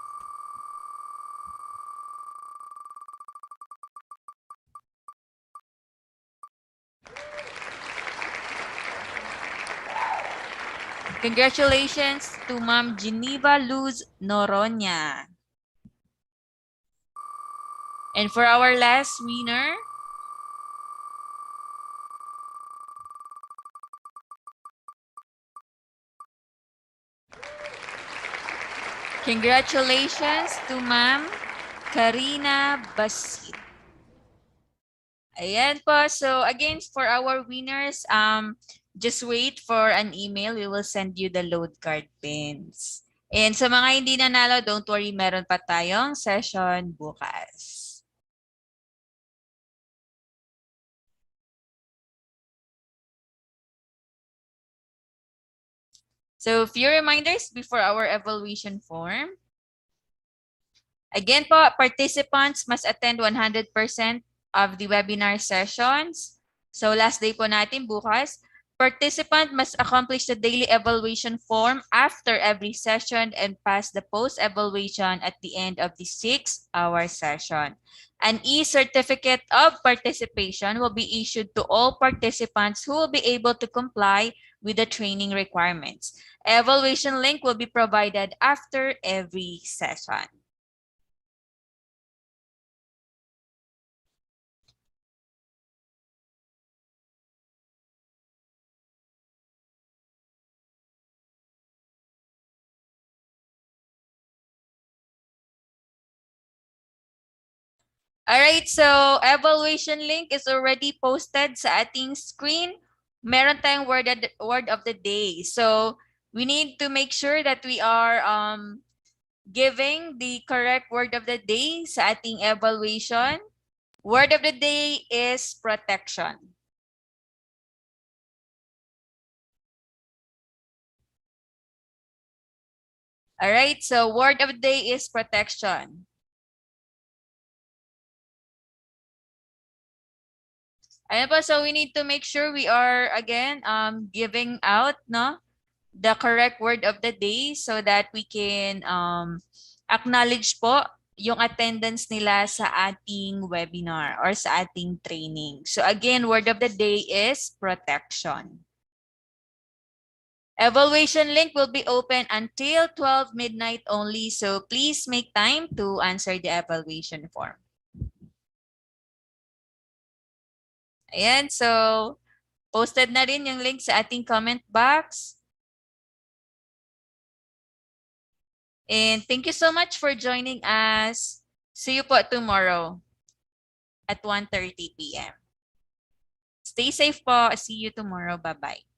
congratulations to Ma'am Geneva Luz Noroña. And for our last winner, congratulations to Ma'am Karina Basit. Ayan po. So again, for our winners, just wait for an email. We will send you the load card pins. And sa mga hindi nanalo, don't worry, meron pa tayong session bukas. So few reminders before our evaluation form. Again po, participants must attend 100% of the webinar sessions. So last day po natin bukas. Participant must accomplish the daily evaluation form after every session and pass the post-evaluation at the end of the 6-hour session. An e-certificate of participation will be issued to all participants who will be able to comply with the training requirements. Evaluation link will be provided after every session. Alright, so evaluation link is already posted sa ating screen. Meron tayong word of the day. So we need to make sure that we are giving the correct word of the day sa ating evaluation. Word of the day is protection. Alright, so word of the day is protection. Ayan po, so we need to make sure we are, again, giving out, no, the correct word of the day so that we can acknowledge po yung attendance nila sa ating webinar or sa ating training. So again, word of the day is protection. Evaluation link will be open until 12 midnight only, so please make time to answer the evaluation form. Ayan, so posted na rin yung link sa ating comment box. And thank you so much for joining us. See you po tomorrow at 1:30 p.m. Stay safe po. See you tomorrow. Bye-bye.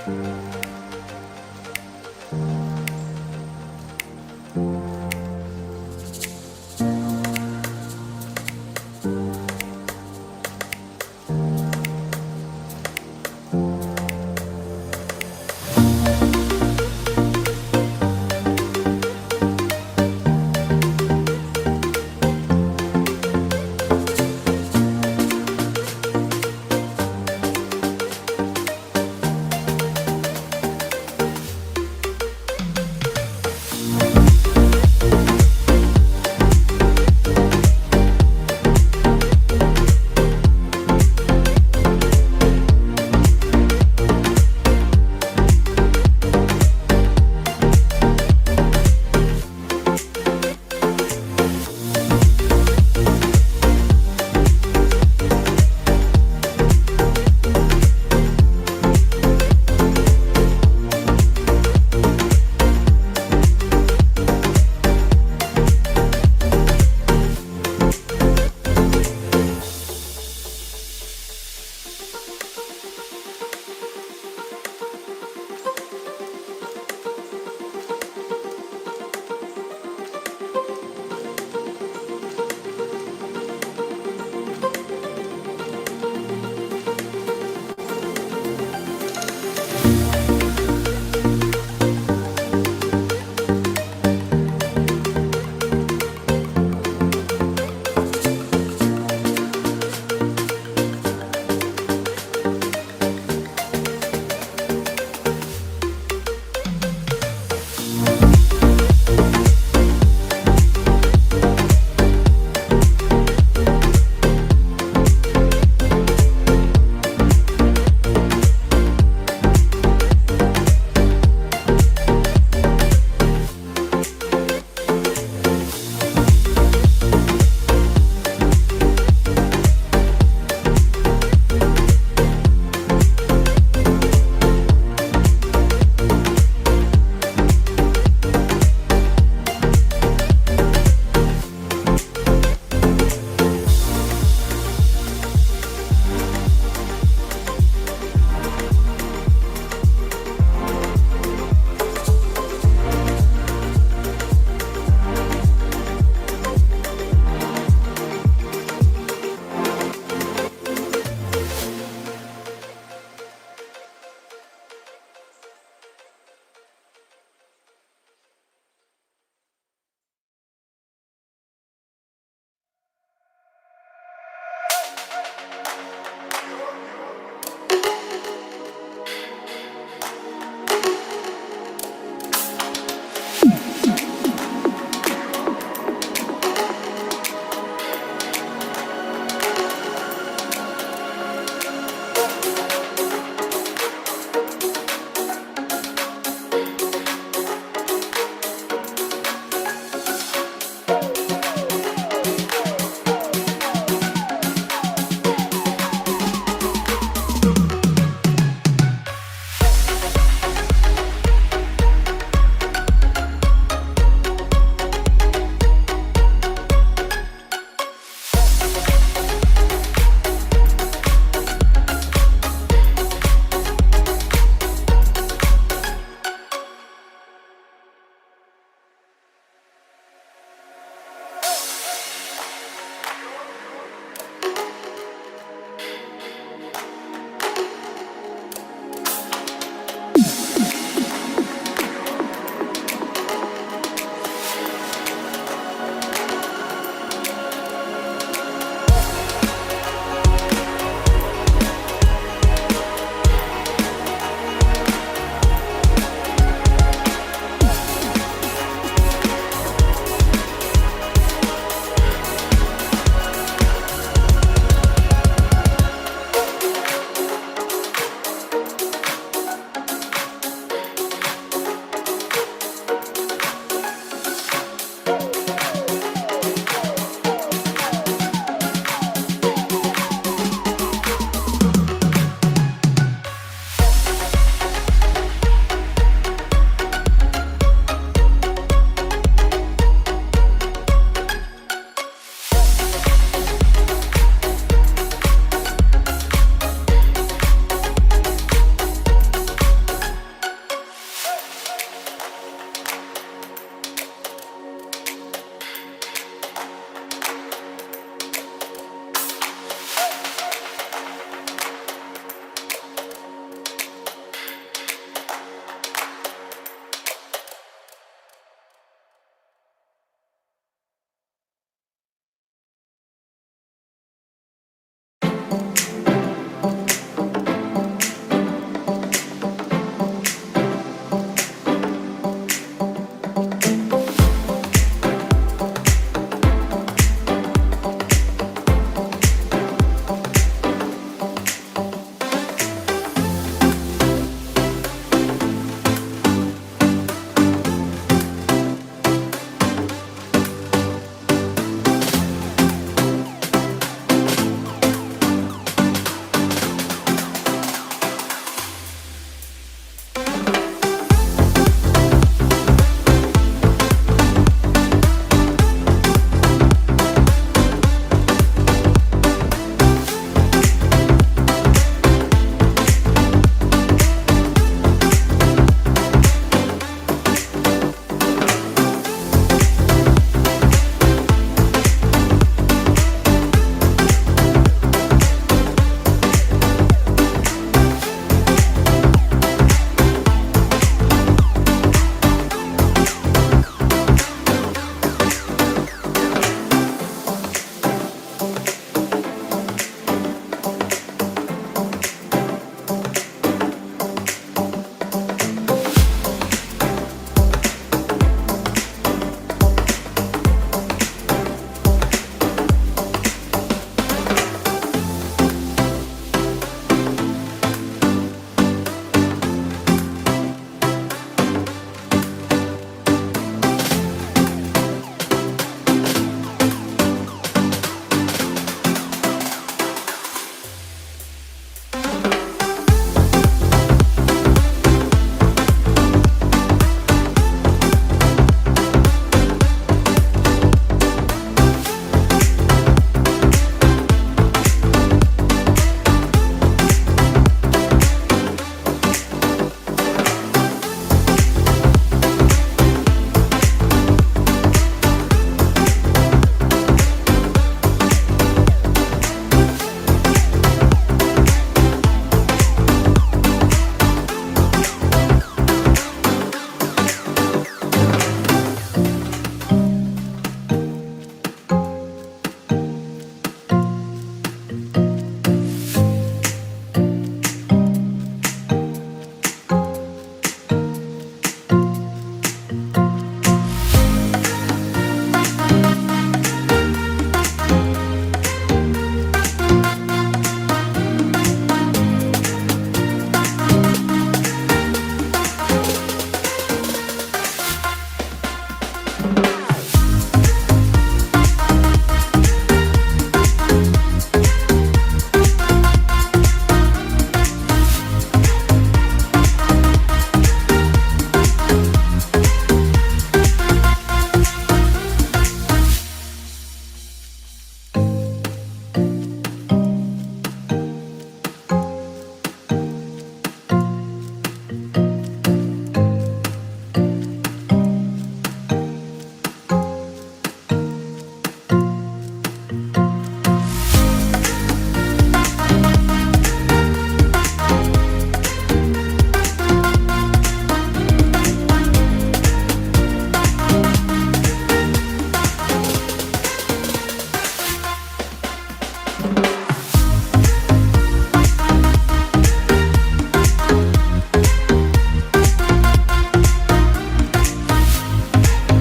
Thank